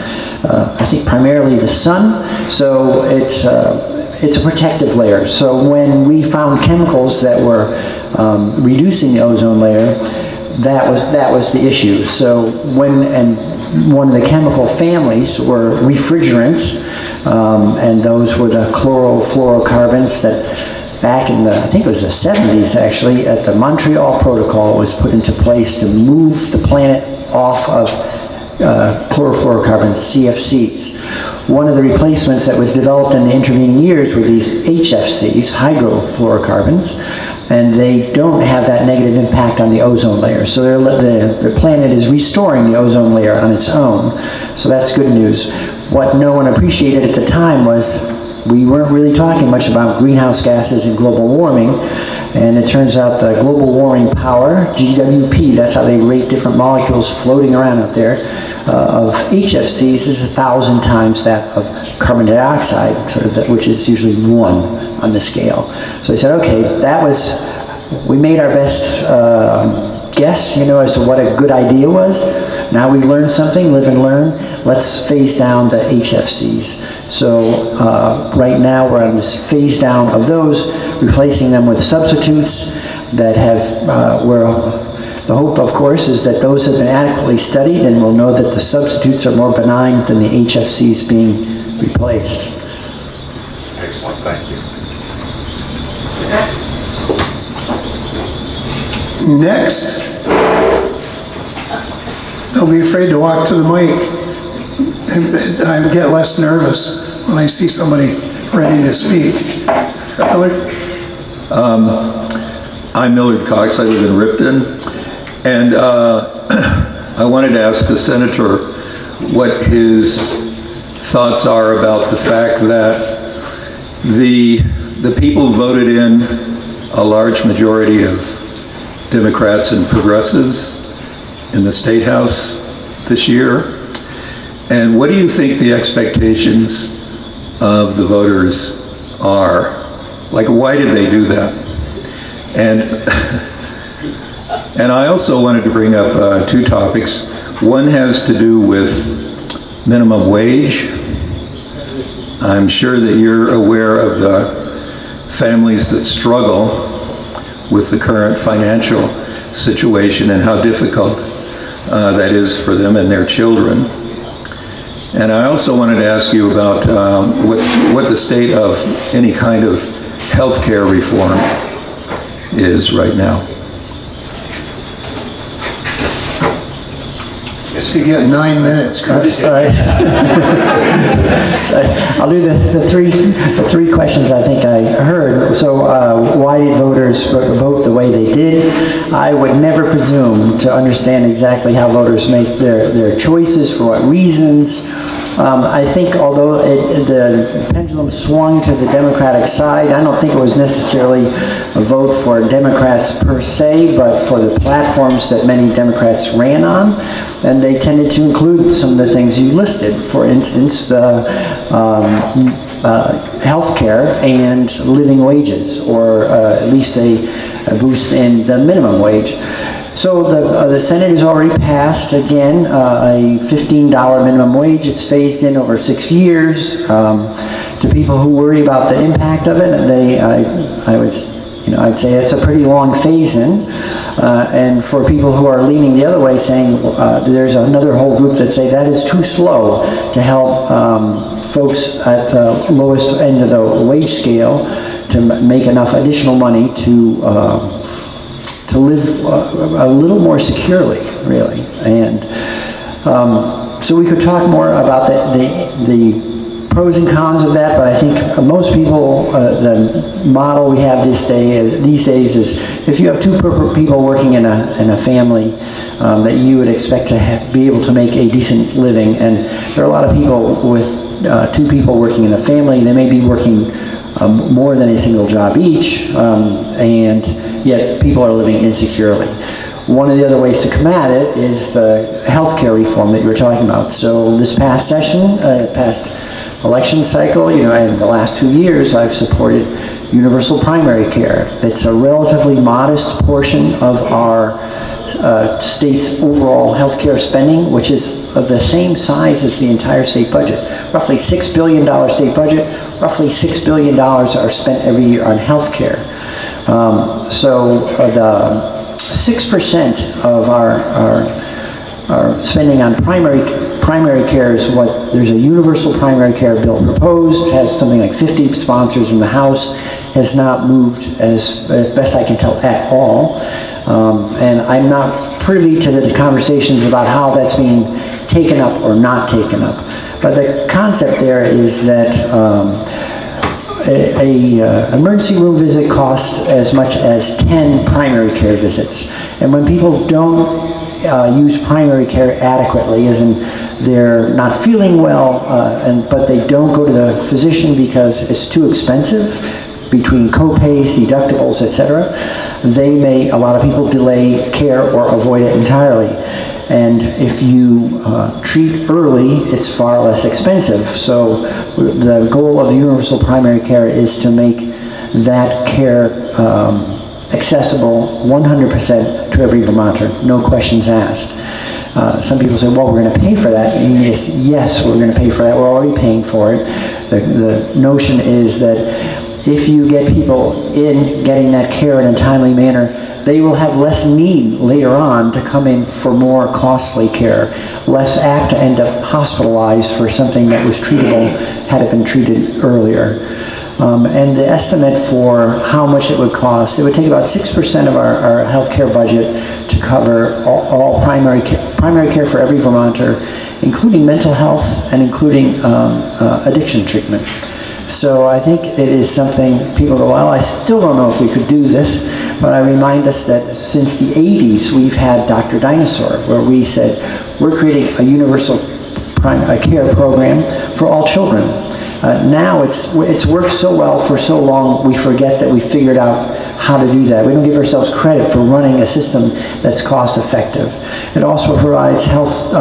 I think, primarily the sun. So it's a protective layer. So when we found chemicals that were reducing the ozone layer, that was the issue. So one of the chemical families were refrigerants, and those were the chlorofluorocarbons that back in the, I think it was the 70s actually, at the Montreal Protocol was put into place to move the planet off of chlorofluorocarbons, CFCs. One of the replacements that was developed in the intervening years were these HFCs, hydrofluorocarbons, and they don't have that negative impact on the ozone layer. So the planet is restoring the ozone layer on its own. So that's good news. What no one appreciated at the time was we weren't really talking much about greenhouse gases and global warming. And it turns out the global warming power, GWP, that's how they rate different molecules floating around out there, of HFCs is 1,000 times that of carbon dioxide, which is usually 1 on the scale. So I said, okay, we made our best guess, as to what a good idea was. Now we learned something, live and learn. Let's phase down the HFCs. So right now we're on this phase down of those, replacing them with substitutes that have, where the hope, of course, is that those have been adequately studied and we'll know that the substitutes are more benign than the HFCs being replaced. Excellent, thank you. Next, don't be afraid to walk to the mic. I get less nervous when I see somebody ready to speak. Millard? I'm Millard Cox. I live in Ripton. And I wanted to ask the senator what his thoughts are about the fact that the people voted in a large majority of Democrats and progressives in the State House this year. And what do you think the expectations of the voters are? Like, why did they do that? And I also wanted to bring up 2 topics. One has to do with minimum wage. I'm sure that you're aware of the families that struggle with the current financial situation and how difficult that is for them and their children. And I also wanted to ask you about what the state of any kind of health care reform is right now. So you get 9 minutes, Chris. All right. I'll do the three questions I think I heard. So why did voters vote the way they did? I would never presume to understand exactly how voters make their choices, for what reasons. I think although the pendulum swung to the Democratic side, I don't think it was necessarily a vote for Democrats per se, but for the platforms that many Democrats ran on. And they tended to include some of the things you listed. For instance, the health care and living wages, or at least a boost in the minimum wage. So the Senate has already passed, again, a $15 minimum wage. It's phased in over 6 years. to people who worry about the impact of it, I'd say it's a pretty long phase-in. And for people who are leaning the other way, saying there's another whole group that say that is too slow to help folks at the lowest end of the wage scale to make enough additional money to live a little more securely, really. And so we could talk more about the pros and cons of that, but I think most people, the model we have these days is if you have two people working in a family, that you would expect to be able to make a decent living. And there are a lot of people with two people working in a family. They may be working more than a single job each, and yet people are living insecurely. One of the other ways to combat it is the healthcare reform that you were talking about. So this past session, past election cycle, in the last 2 years, I've supported universal primary care. It's a relatively modest portion of our state's overall healthcare spending, which is of the same size as the entire state budget. Roughly $6 billion state budget, roughly $6 billion are spent every year on healthcare. So the 6% of our spending on primary care is what, there's a universal primary care bill proposed, has something like 50 sponsors in the House, has not moved, as best I can tell, at all. And I'm not privy to the conversations about how that's being taken up or not taken up. But the concept there is that an emergency room visit costs as much as 10 primary care visits. And when people don't use primary care adequately, as in they're not feeling well, but they don't go to the physician because it's too expensive, between co-pays, deductibles, etc., a lot of people delay care or avoid it entirely. And if you treat early, it's far less expensive. So the goal of universal primary care is to make that care accessible 100% to every Vermonter, no questions asked. Some people say, well, we're going to pay for that. And yes, we're going to pay for that. We're already paying for it. The notion is that if you get people in getting that care in a timely manner, they will have less need later on to come in for more costly care, less apt to end up hospitalized for something that was treatable had it been treated earlier. And the estimate for how much it would cost, it would take about 6% of our healthcare budget to cover all primary care for every Vermonter, including mental health and including addiction treatment. So I think it is something people go, well, I still don't know if we could do this, but I remind us that since the 80s, we've had Dr. Dinosaur, where we said, we're creating a universal care program for all children. Now it's worked so well for so long, we forget that we figured out how to do that. We don't give ourselves credit for running a system that's cost effective. It also provides health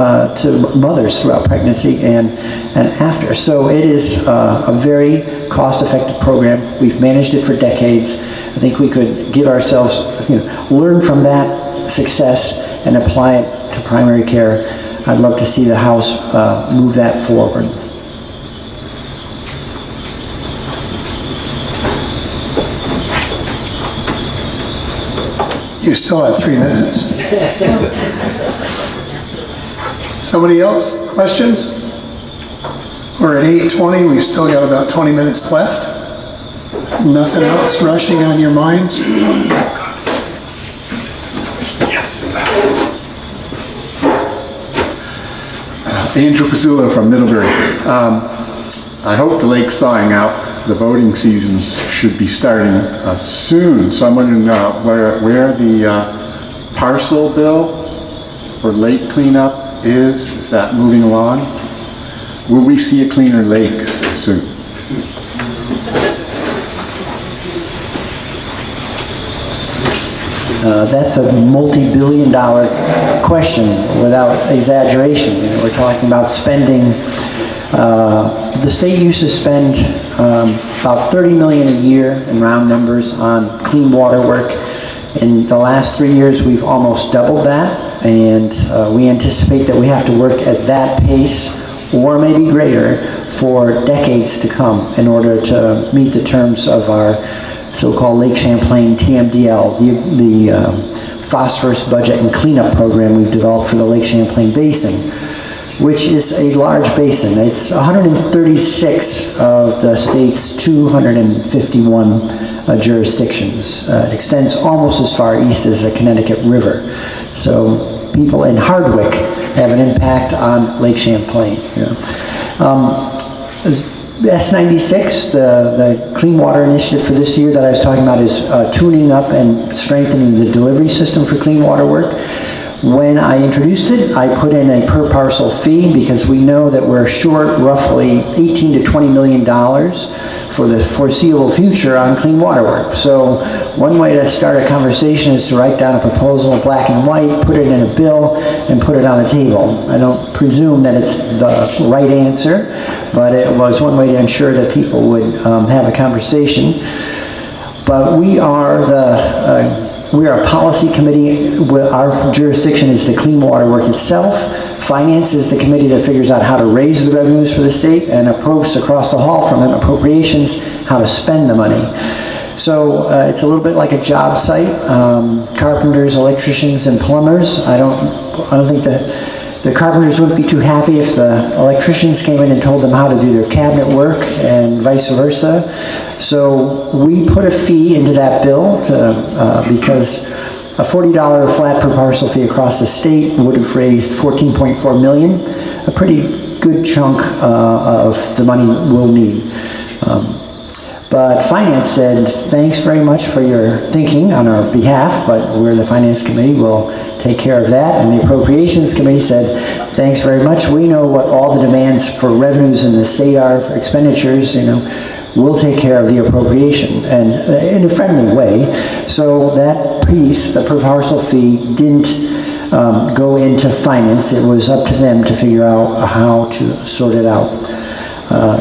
to mothers throughout pregnancy and after. So it is a very cost effective program. We've managed it for decades. I think we could give ourselves, learn from that success and apply it to primary care. I'd love to see the House move that forward. You still have 3 minutes. Somebody else? Questions? We're at 8:20. We've still got about 20 minutes left. Nothing else rushing on your minds? Andrew Pizzula from Middlebury. I hope the lake's thawing out. The boating seasons should be starting soon. So I'm wondering where the parcel bill for lake cleanup is. Is that moving along? Will we see a cleaner lake soon? That's a multi-billion-dollar question without exaggeration. We're talking about spending. The state used to spend about $30 million a year in round numbers on clean water work. In the last 3 years, we've almost doubled that, and we anticipate that we have to work at that pace or maybe greater for decades to come in order to meet the terms of our so-called Lake Champlain TMDL, the phosphorus budget and cleanup program we've developed for the Lake Champlain Basin, which is a large basin. It's 136 of the state's 251 jurisdictions. It extends almost as far east as the Connecticut River. So people in Hardwick have an impact on Lake Champlain. S96, the Clean Water Initiative for this year that I was talking about, is tuning up and strengthening the delivery system for clean water work. When I introduced it, I put in a per parcel fee because we know that we're short roughly $18 to $20 million for the foreseeable future on clean water work. So one way to start a conversation is to write down a proposal in black and white, put it in a bill, and put it on the table. I don't presume that it's the right answer, but it was one way to ensure that people would have a conversation. But we are a policy committee. Our jurisdiction is the clean water work itself. Finance is the committee that figures out how to raise the revenues for the state, and approach across the hall from them, appropriations, how to spend the money. So it's a little bit like a job site. Carpenters, electricians, and plumbers. I don't think the carpenters wouldn't be too happy if the electricians came in and told them how to do their cabinet work, and vice versa. So we put a fee into that bill because a $40 flat per parcel fee across the state would have raised $14.4 million, a pretty good chunk of the money we'll need. But Finance said, thanks very much for your thinking on our behalf, but we're the Finance Committee, we'll take care of that. And the Appropriations Committee said, thanks very much, we know what all the demands for revenues in the state are for expenditures, we'll take care of the appropriation, and in a friendly way. So that piece, the per parcel fee, didn't go into Finance. It was up to them to figure out how to sort it out.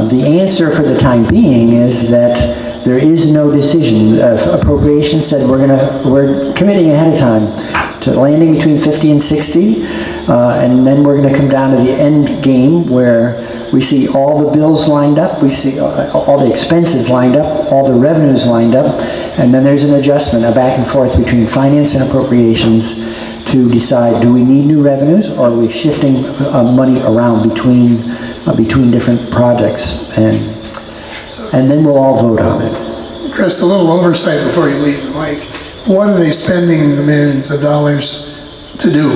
The answer for the time being is that there is no decision. Appropriations said we're committing ahead of time to landing between 50 and 60, and then we're going to come down to the end game where we see all the bills lined up, we see all the expenses lined up, all the revenues lined up, and then there's an adjustment, a back and forth between Finance and Appropriations to decide, do we need new revenues, or are we shifting money around between different projects, and then we'll all vote on it. Chris, a little oversight before you leave the mic. What are they spending the millions of dollars to do?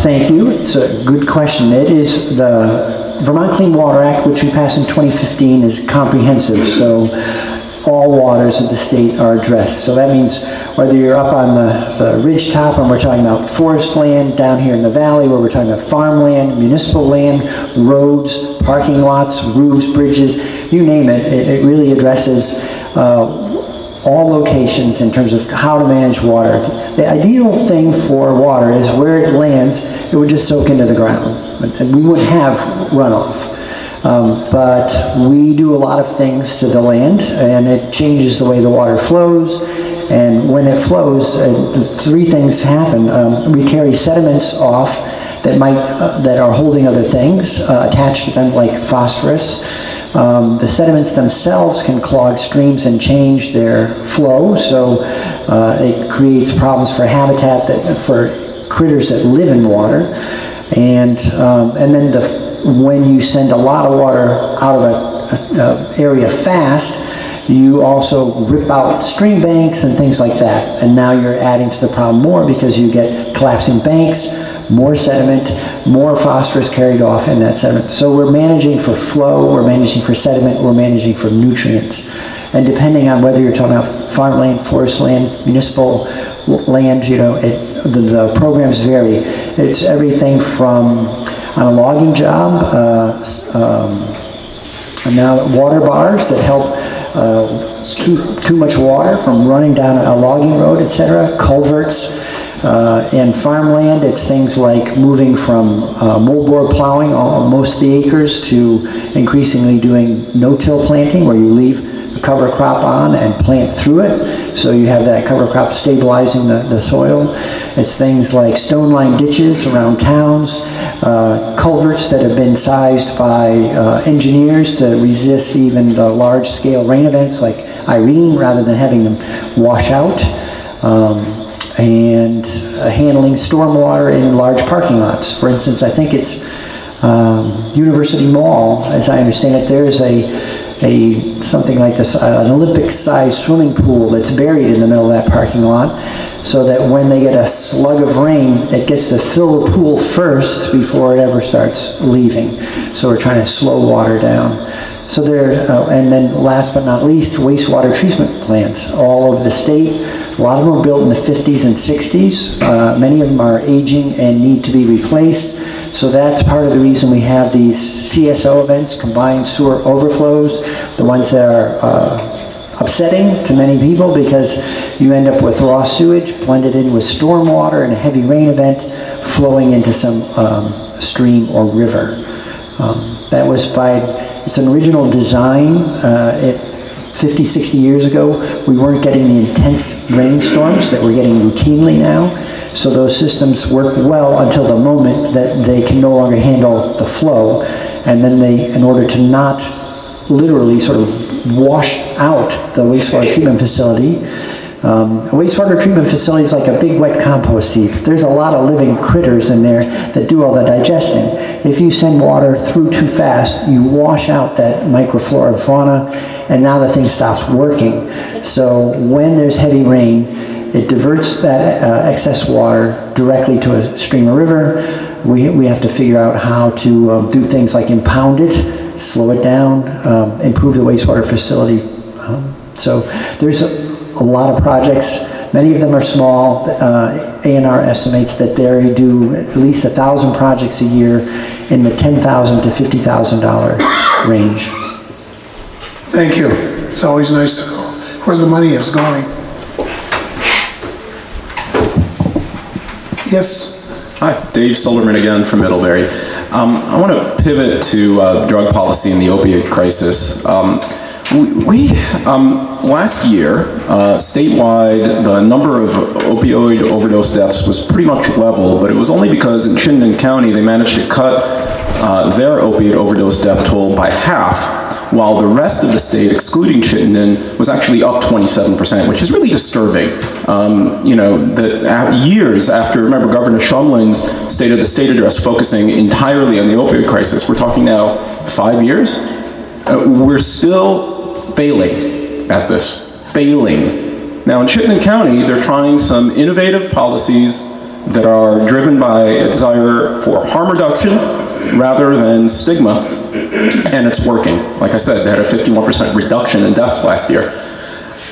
Thank you. It's a good question. It is the Vermont Clean Water Act, which we passed in 2015, is comprehensive. So all waters of the state are addressed. So that means whether you're up on the ridge top and we're talking about forest land, down here in the valley where we're talking about farmland, municipal land, roads, parking lots, roofs, bridges, you name it, it really addresses all locations in terms of how to manage water. The ideal thing for water is where it lands, it would just soak into the ground. And we wouldn't have runoff. But we do a lot of things to the land, and it changes the way the water flows. And when it flows, three things happen. We carry sediments off that are holding other things attached to them, like phosphorus. The sediments themselves can clog streams and change their flow, so it creates problems for habitat for critters that live in water. And then when you send a lot of water out of an area fast, you also rip out stream banks and things like that. And now you're adding to the problem more because you get collapsing banks, more sediment, more phosphorus carried off in that sediment. So we're managing for flow, we're managing for sediment, we're managing for nutrients. And depending on whether you're talking about farmland, forest land, municipal land, the programs vary. It's everything from on a logging job, and now water bars that help keep too much water from running down a logging road, etc., culverts. In farmland, it's things like moving from moldboard plowing on most of the acres to increasingly doing no-till planting, where you leave a cover crop on and plant through it, so you have that cover crop stabilizing the soil. It's things like stone-lined ditches around towns, culverts that have been sized by engineers to resist even the large-scale rain events like Irene, rather than having them wash out, and handling stormwater in large parking lots. For instance, I think it's University Mall, as I understand it, there's something like this, an Olympic-sized swimming pool that's buried in the middle of that parking lot, so that when they get a slug of rain, it gets to fill the pool first before it ever starts leaving. So we're trying to slow water down. So and then last but not least, wastewater treatment plants all over the state. A lot of them were built in the 50s and 60s. Many of them are aging and need to be replaced. So that's part of the reason we have these CSO events, combined sewer overflows, the ones that are upsetting to many people because you end up with raw sewage blended in with stormwater in a heavy rain event flowing into some stream or river. That was it's an original design. 50, 60 years ago, we weren't getting the intense rainstorms that we're getting routinely now. So those systems work well until the moment that they can no longer handle the flow. And then in order to not literally sort of wash out the wastewater treatment facility, a wastewater treatment facility is like a big wet compost heap. There's a lot of living critters in there that do all the digesting. If you send water through too fast, you wash out that microflora and fauna, and now the thing stops working. So when there's heavy rain, it diverts that excess water directly to a stream or river. We have to figure out how to do things like impound it, slow it down, improve the wastewater facility. So there's a lot of projects. Many of them are small. A&R estimates that they do at least 1,000 projects a year in the $10,000 to $50,000 range. Thank you. It's always nice to know where the money is going. Yes? Hi, Dave Silverman again from Middlebury. I want to pivot to drug policy and the opioid crisis. Last year, statewide, the number of opioid overdose deaths was pretty much level, but it was only because in Chittenden County they managed to cut their opioid overdose death toll by half, while the rest of the state, excluding Chittenden, was actually up 27%, which is really disturbing. You know, that years after, remember, Governor Shumlin's State of the State address focusing entirely on the opioid crisis, we're talking now 5 years, we're still failing at this, failing. Now in Chittenden County, they're trying some innovative policies that are driven by a desire for harm reduction rather than stigma, and it's working. Like I said, they had a 51% reduction in deaths last year.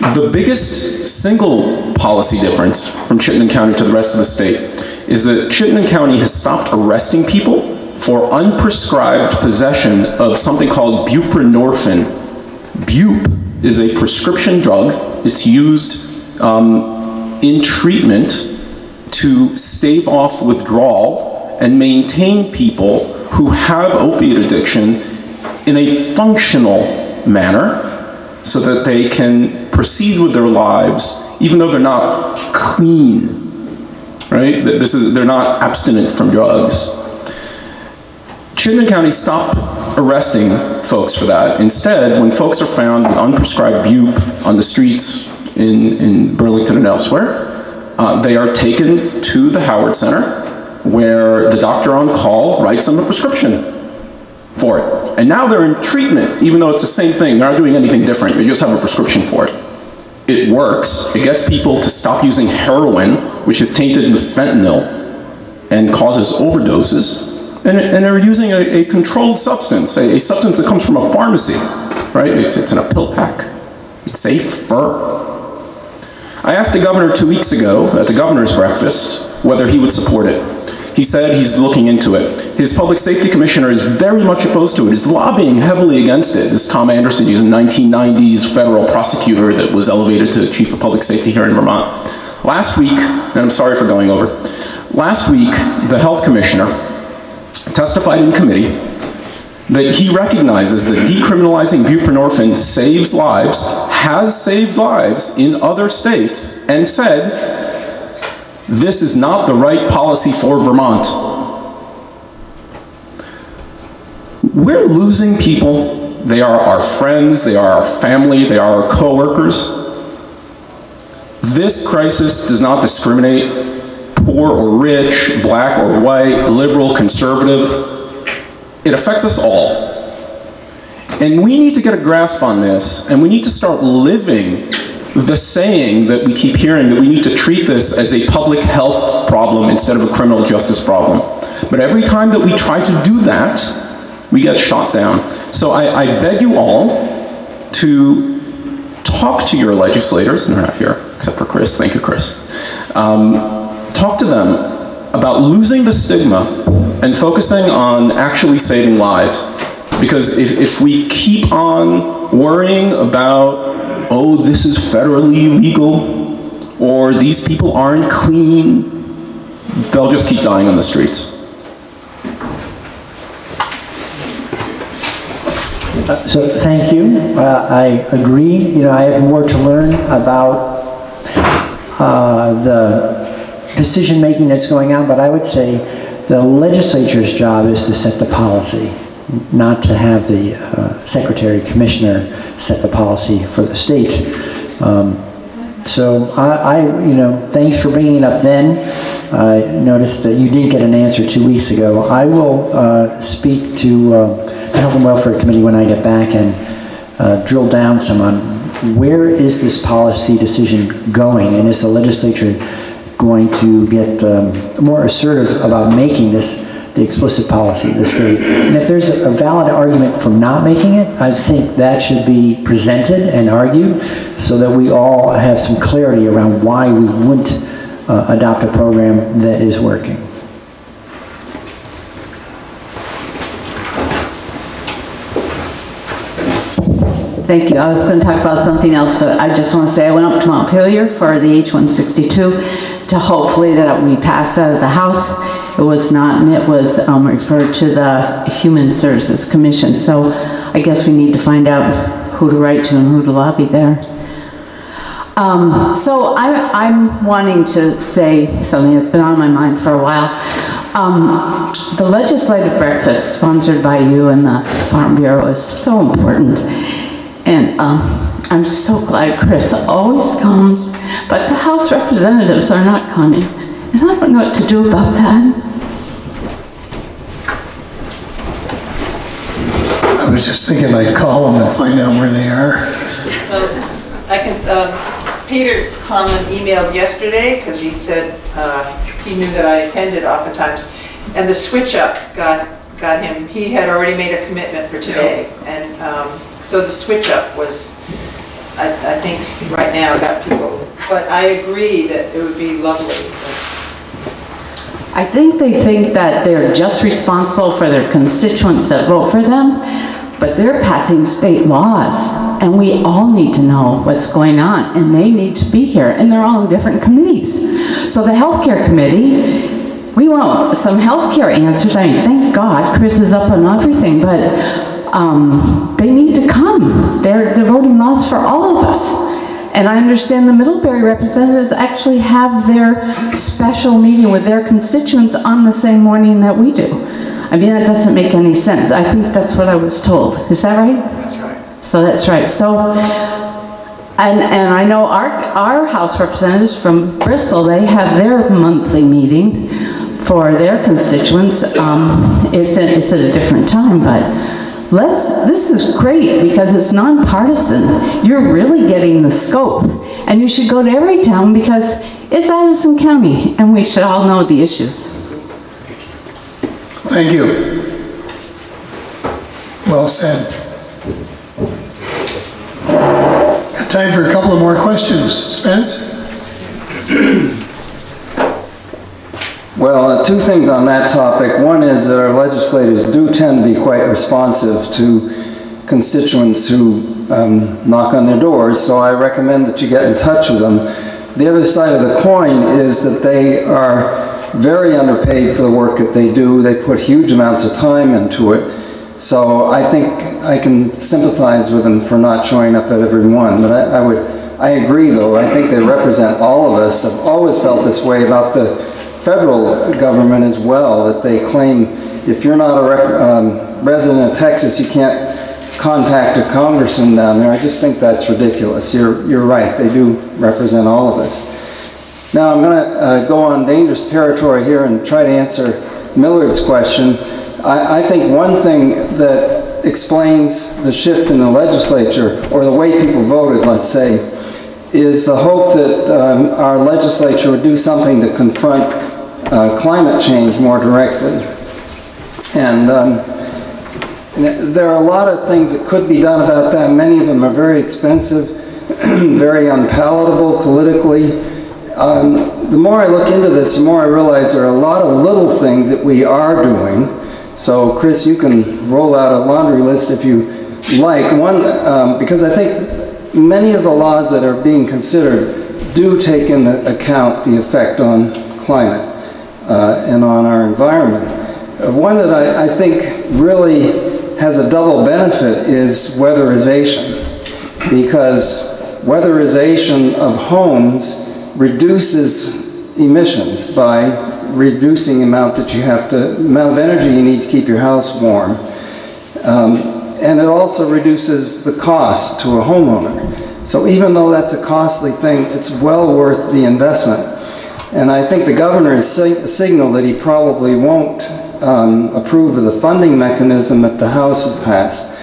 The biggest single policy difference from Chittenden County to the rest of the state is that Chittenden County has stopped arresting people for unprescribed possession of something called buprenorphine. Bup is a prescription drug. It's used in treatment to stave off withdrawal and maintain people who have opiate addiction in a functional manner so that they can proceed with their lives even though they're not clean, right? They're not abstinent from drugs. Chittenden County stopped arresting folks for that. Instead, when folks are found with unprescribed bup on the streets in Burlington and elsewhere, they are taken to the Howard Center, where the doctor on call writes them a prescription for it. And now they're in treatment, even though it's the same thing. They're not doing anything different. They just have a prescription for it. It works. It gets people to stop using heroin, which is tainted with fentanyl and causes overdoses. And they're using a controlled substance, a substance that comes from a pharmacy, right? It's in a pill pack. It's safer. I asked the governor 2 weeks ago at the governor's breakfast whether he would support it. He said he's looking into it. His public safety commissioner is very much opposed to it. He's lobbying heavily against it. This Tom Anderson, he's a 1990s federal prosecutor that was elevated to chief of public safety here in Vermont. Last week, and I'm sorry for going over, last week the health commissioner testified in committee that he recognizes that decriminalizing buprenorphine saves lives, has saved lives in other states, and said, this is not the right policy for Vermont. We're losing people. They are our friends, they are our family, they are our coworkers. This crisis does not discriminate poor or rich, black or white, liberal, conservative. It affects us all. And we need to get a grasp on this, and we need to start living the saying that we keep hearing, that we need to treat this as a public health problem instead of a criminal justice problem. But every time that we try to do that, we get shot down. So I beg you all to talk to your legislators, and they're not here, except for Chris. Thank you, Chris. Talk to them about losing the stigma and focusing on actually saving lives. Because if we keep on worrying about, oh, this is federally illegal, or these people aren't clean, they'll just keep dying on the streets. So thank you. I agree. You know, I have more to learn about the decision-making that's going on, but I would say the legislature's job is to set the policy, not to have the Secretary Commissioner set the policy for the state. So you know, thanks for bringing it up then. I noticed that you didn't get an answer 2 weeks ago. I will speak to the Health and Welfare Committee when I get back and drill down some on where is this policy decision going, and is the legislature going to get more assertive about making this the explicit policy of the state. And if there's a valid argument for not making it, I think that should be presented and argued so that we all have some clarity around why we wouldn't adopt a program that is working. Thank you. I was going to talk about something else, but I just want to say I went up to Montpelier for the H-162 to hopefully that we pass out of the House. It was not, and it was referred to the Human Services Commission. So I guess we need to find out who to write to and who to lobby there. So I'm wanting to say something that's been on my mind for a while. The legislative breakfast sponsored by you and the Farm Bureau is so important. And I'm so glad Chris always comes, but the House representatives are not coming. And I don't know what to do about that. I was just thinking I'd call them and find out where they are. I can, Peter Conlon emailed yesterday because he said he knew that I attended oftentimes, and the switch up got him. He had already made a commitment for today, and so the switch up was, I think right now got people. But I agree that it would be lovely. I think they think that they're just responsible for their constituents that vote for them, but they're passing state laws, and we all need to know what's going on, and they need to be here, and they're all in different committees. So the healthcare committee, we want some healthcare answers. I mean, thank God Chris is up on everything, but they need to come. They're voting laws for all of us. And I understand the Middlebury representatives actually have their special meeting with their constituents on the same morning that we do. I mean, that doesn't make any sense. I think that's what I was told. Is that right? That's right. So that's right. So, and I know our House representatives from Bristol, they have their monthly meeting for their constituents. It's just at a different time, but this is great because it's nonpartisan. You're really getting the scope, and you should go to every town because it's Addison County, and we should all know the issues. Thank you. Well said. Got time for a couple of more questions. Spence? Well, two things on that topic. One is that our legislators do tend to be quite responsive to constituents who knock on their doors, so I recommend that you get in touch with them. The other side of the coin is that they are very underpaid for the work that they do. They put huge amounts of time into it. So I think I can sympathize with them for not showing up at every one, but I agree though, I think they represent all of us. I've always felt this way about the federal government as well, that they claim if you're not a resident of Texas, you can't contact a congressman down there. I just think that's ridiculous. You're right, they do represent all of us. Now I'm going to go on dangerous territory here and try to answer Millard's question. I think one thing that explains the shift in the legislature, or the way people voted, let's say, is the hope that our legislature would do something to confront climate change more directly. And there are a lot of things that could be done about that. Many of them are very expensive, very unpalatable politically. The more I look into this, the more I realize there are a lot of little things that we are doing. So, Chris, you can roll out a laundry list if you like. One, because I think many of the laws that are being considered do take into account the effect on climate and on our environment. One that I think really has a double benefit is weatherization, because weatherization of homes reduces emissions by reducing the amount of energy you need to keep your house warm. And it also reduces the cost to a homeowner. So even though that's a costly thing, it's well worth the investment. And I think the governor has signaled that he probably won't approve of the funding mechanism that the House has passed.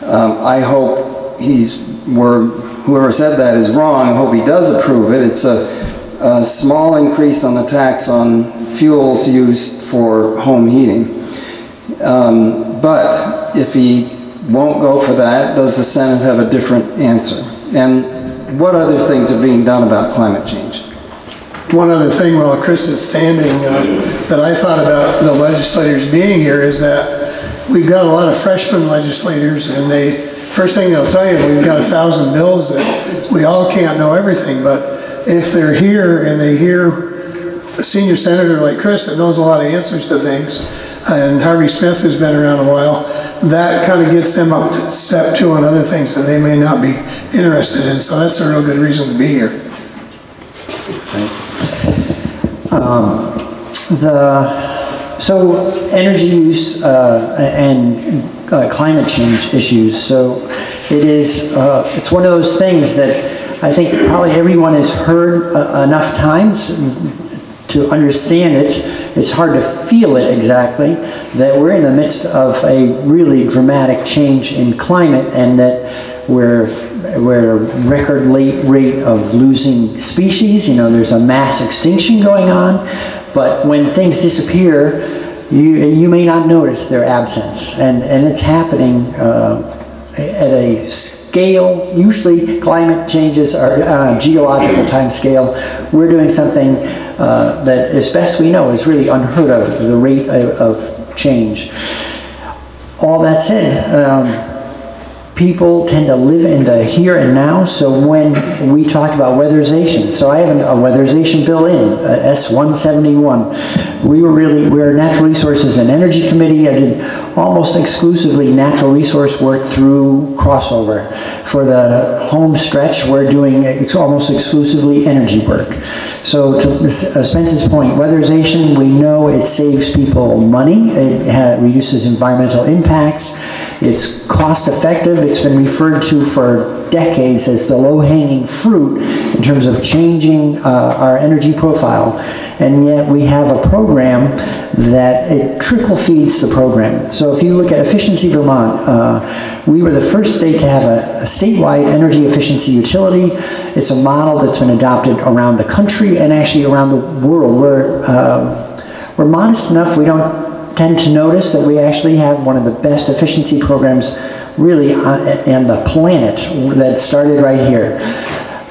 I hope whoever said that is wrong. I hope he does approve it. It's a small increase on the tax on fuels used for home heating. But if he won't go for that, does the Senate have a different answer? And what other things are being done about climate change? One other thing while Chris is standing that I thought about the legislators being here is that we've got a lot of freshman legislators, and first thing they'll tell you, we've got 1,000 bills that we all can't know everything, but if they're here and they hear a senior senator like Chris that knows a lot of answers to things, and Harvey Smith who's been around a while, that kind of gets them up to step 2 on other things that they may not be interested in. So that's a real good reason to be here. So energy use and climate change issues. So it's one of those things that I think probably everyone has heard enough times to understand it. It's hard to feel it exactly, that we're in the midst of a really dramatic change in climate, and that we're at a record rate of losing species. You know, there's a mass extinction going on, but when things disappear, you may not notice their absence, and it's happening at a scale. Usually climate changes are on a geological time scale. We're doing something that, as best we know, is really unheard of, the rate of change. All that said, people tend to live in the here and now, so when we talk about weatherization, so I have a weatherization bill in, S-171. We're Natural Resources and Energy Committee. I did almost exclusively natural resource work through crossover. For the home stretch, we're doing almost exclusively energy work. So to Spence's point, weatherization, we know it saves people money, it reduces environmental impacts, it's cost effective, it's been referred to for decades as the low-hanging fruit in terms of changing our energy profile, and yet we have a program that it trickle feeds the program. So if you look at Efficiency Vermont, we were the first state to have a statewide energy efficiency utility. It's a model that's been adopted around the country and actually around the world. We're modest enough, we don't tend to notice that we actually have one of the best efficiency programs really on the planet that started right here.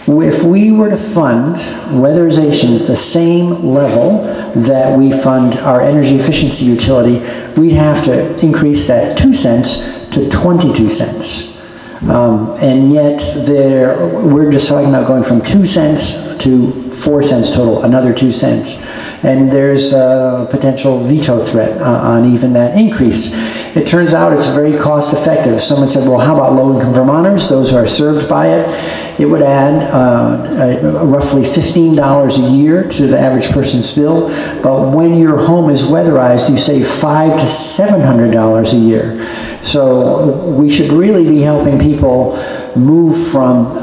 If we were to fund weatherization at the same level that we fund our energy efficiency utility, we'd have to increase that 2 cents to 22 cents. And yet we're just talking about going from 2 cents to 4 cents total, another 2 cents. And there's a potential veto threat on even that increase. It turns out it's very cost effective. Someone said, well, how about low-income Vermonters, those who are served by it? It would add roughly $15 a year to the average person's bill, but when your home is weatherized, you save $500 to $700 a year. So we should really be helping people move from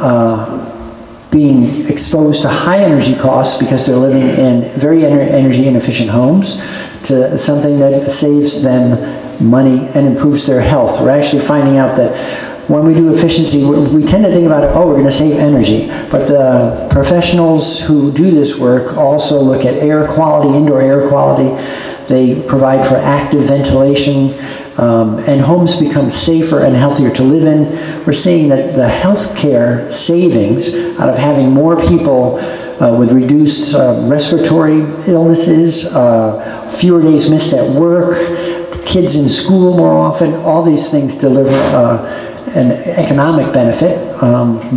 being exposed to high energy costs because they're living in very energy inefficient homes to something that saves them money and improves their health. We're actually finding out that when we do efficiency, we tend to think about it, oh, we're going to save energy. But the professionals who do this work also look at air quality, indoor air quality. They provide for active ventilation, and homes become safer and healthier to live in. We're seeing that the healthcare savings out of having more people with reduced respiratory illnesses, fewer days missed at work, kids in school more often, all these things deliver an economic benefit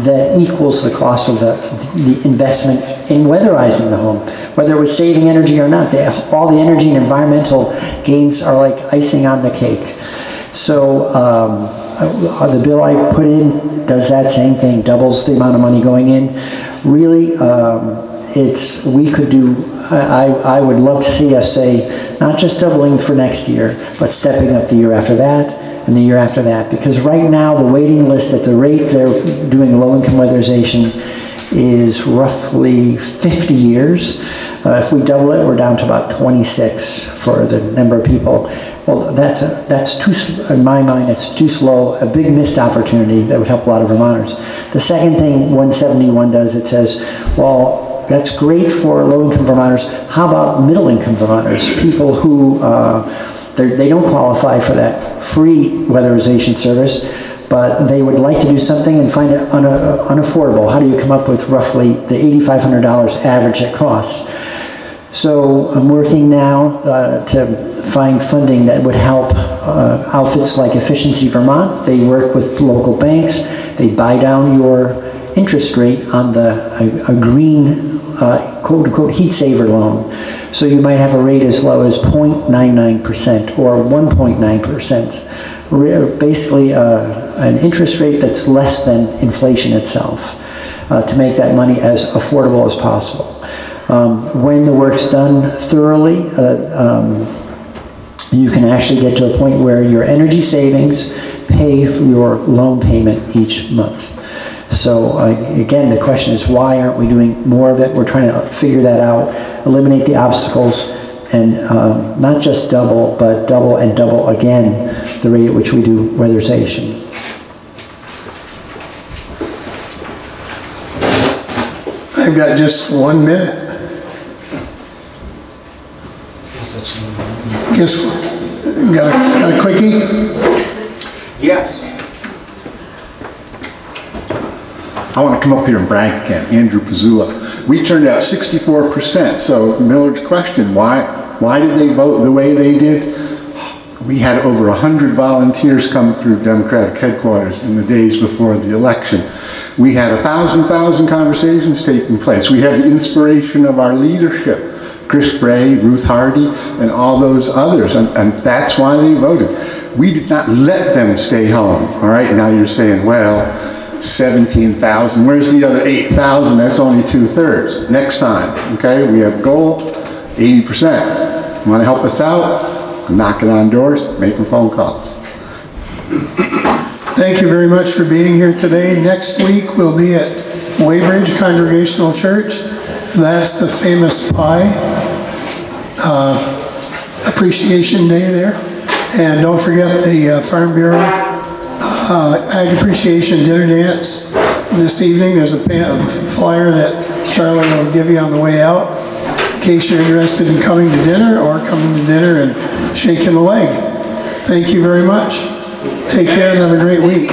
that equals the cost of the investment in weatherizing the home. Whether it was saving energy or not, all the energy and environmental gains are like icing on the cake. So the bill I put in does that same thing, doubles the amount of money going in. Really, we could do, I would love to see us say, not just doubling for next year, but stepping up the year after that, and the year after that. Because right now, the waiting list at the rate they're doing low-income weatherization is roughly 50 years. If we double it, we're down to about 26 for the number of people. Well, that's too, in my mind, it's too slow, a big missed opportunity that would help a lot of Vermonters. The second thing 171 does, it says, well, that's great for low-income Vermonters. How about middle-income Vermonters? People who, they don't qualify for that free weatherization service, but they would like to do something and find it unaffordable. How do you come up with roughly the $8,500 average it costs? So I'm working now to find funding that would help outfits like Efficiency Vermont. They work with local banks. They buy down your interest rate on a green quote-unquote heat saver loan. So you might have a rate as low as 0.99% or 1.9%. Basically an interest rate that's less than inflation itself to make that money as affordable as possible. When the work's done thoroughly, you can actually get to a point where your energy savings pay for your loan payment each month. So again, the question is, why aren't we doing more of it? We're trying to figure that out, eliminate the obstacles, and not just double, but double and double again the rate at which we do weatherization. I've got just 1 minute. Guess got a quickie? Yes. I want to come up here and brag again, Andrew Pizzula. We turned out 64%. So Millard's question, why did they vote the way they did? We had over 100 volunteers come through Democratic headquarters in the days before the election. We had 1,000 conversations taking place. We had the inspiration of our leadership, Chris Bray, Ruth Hardy, and all those others, and that's why they voted. We did not let them stay home, all right? Now you're saying, well, 17,000, where's the other 8,000? That's only 2/3. Next time, okay? We have a goal, 80%. You want to help us out? Knocking on doors, making phone calls. Thank you very much for being here today. Next week we'll be at Weybridge Congregational Church. That's the famous pie appreciation day there. And don't forget the Farm Bureau Ag Appreciation Dinner Dance this evening. There's a flyer that Charlie will give you on the way out in case you're interested in coming to dinner or coming to dinner and shaking a leg. Thank you very much. Take care and have a great week.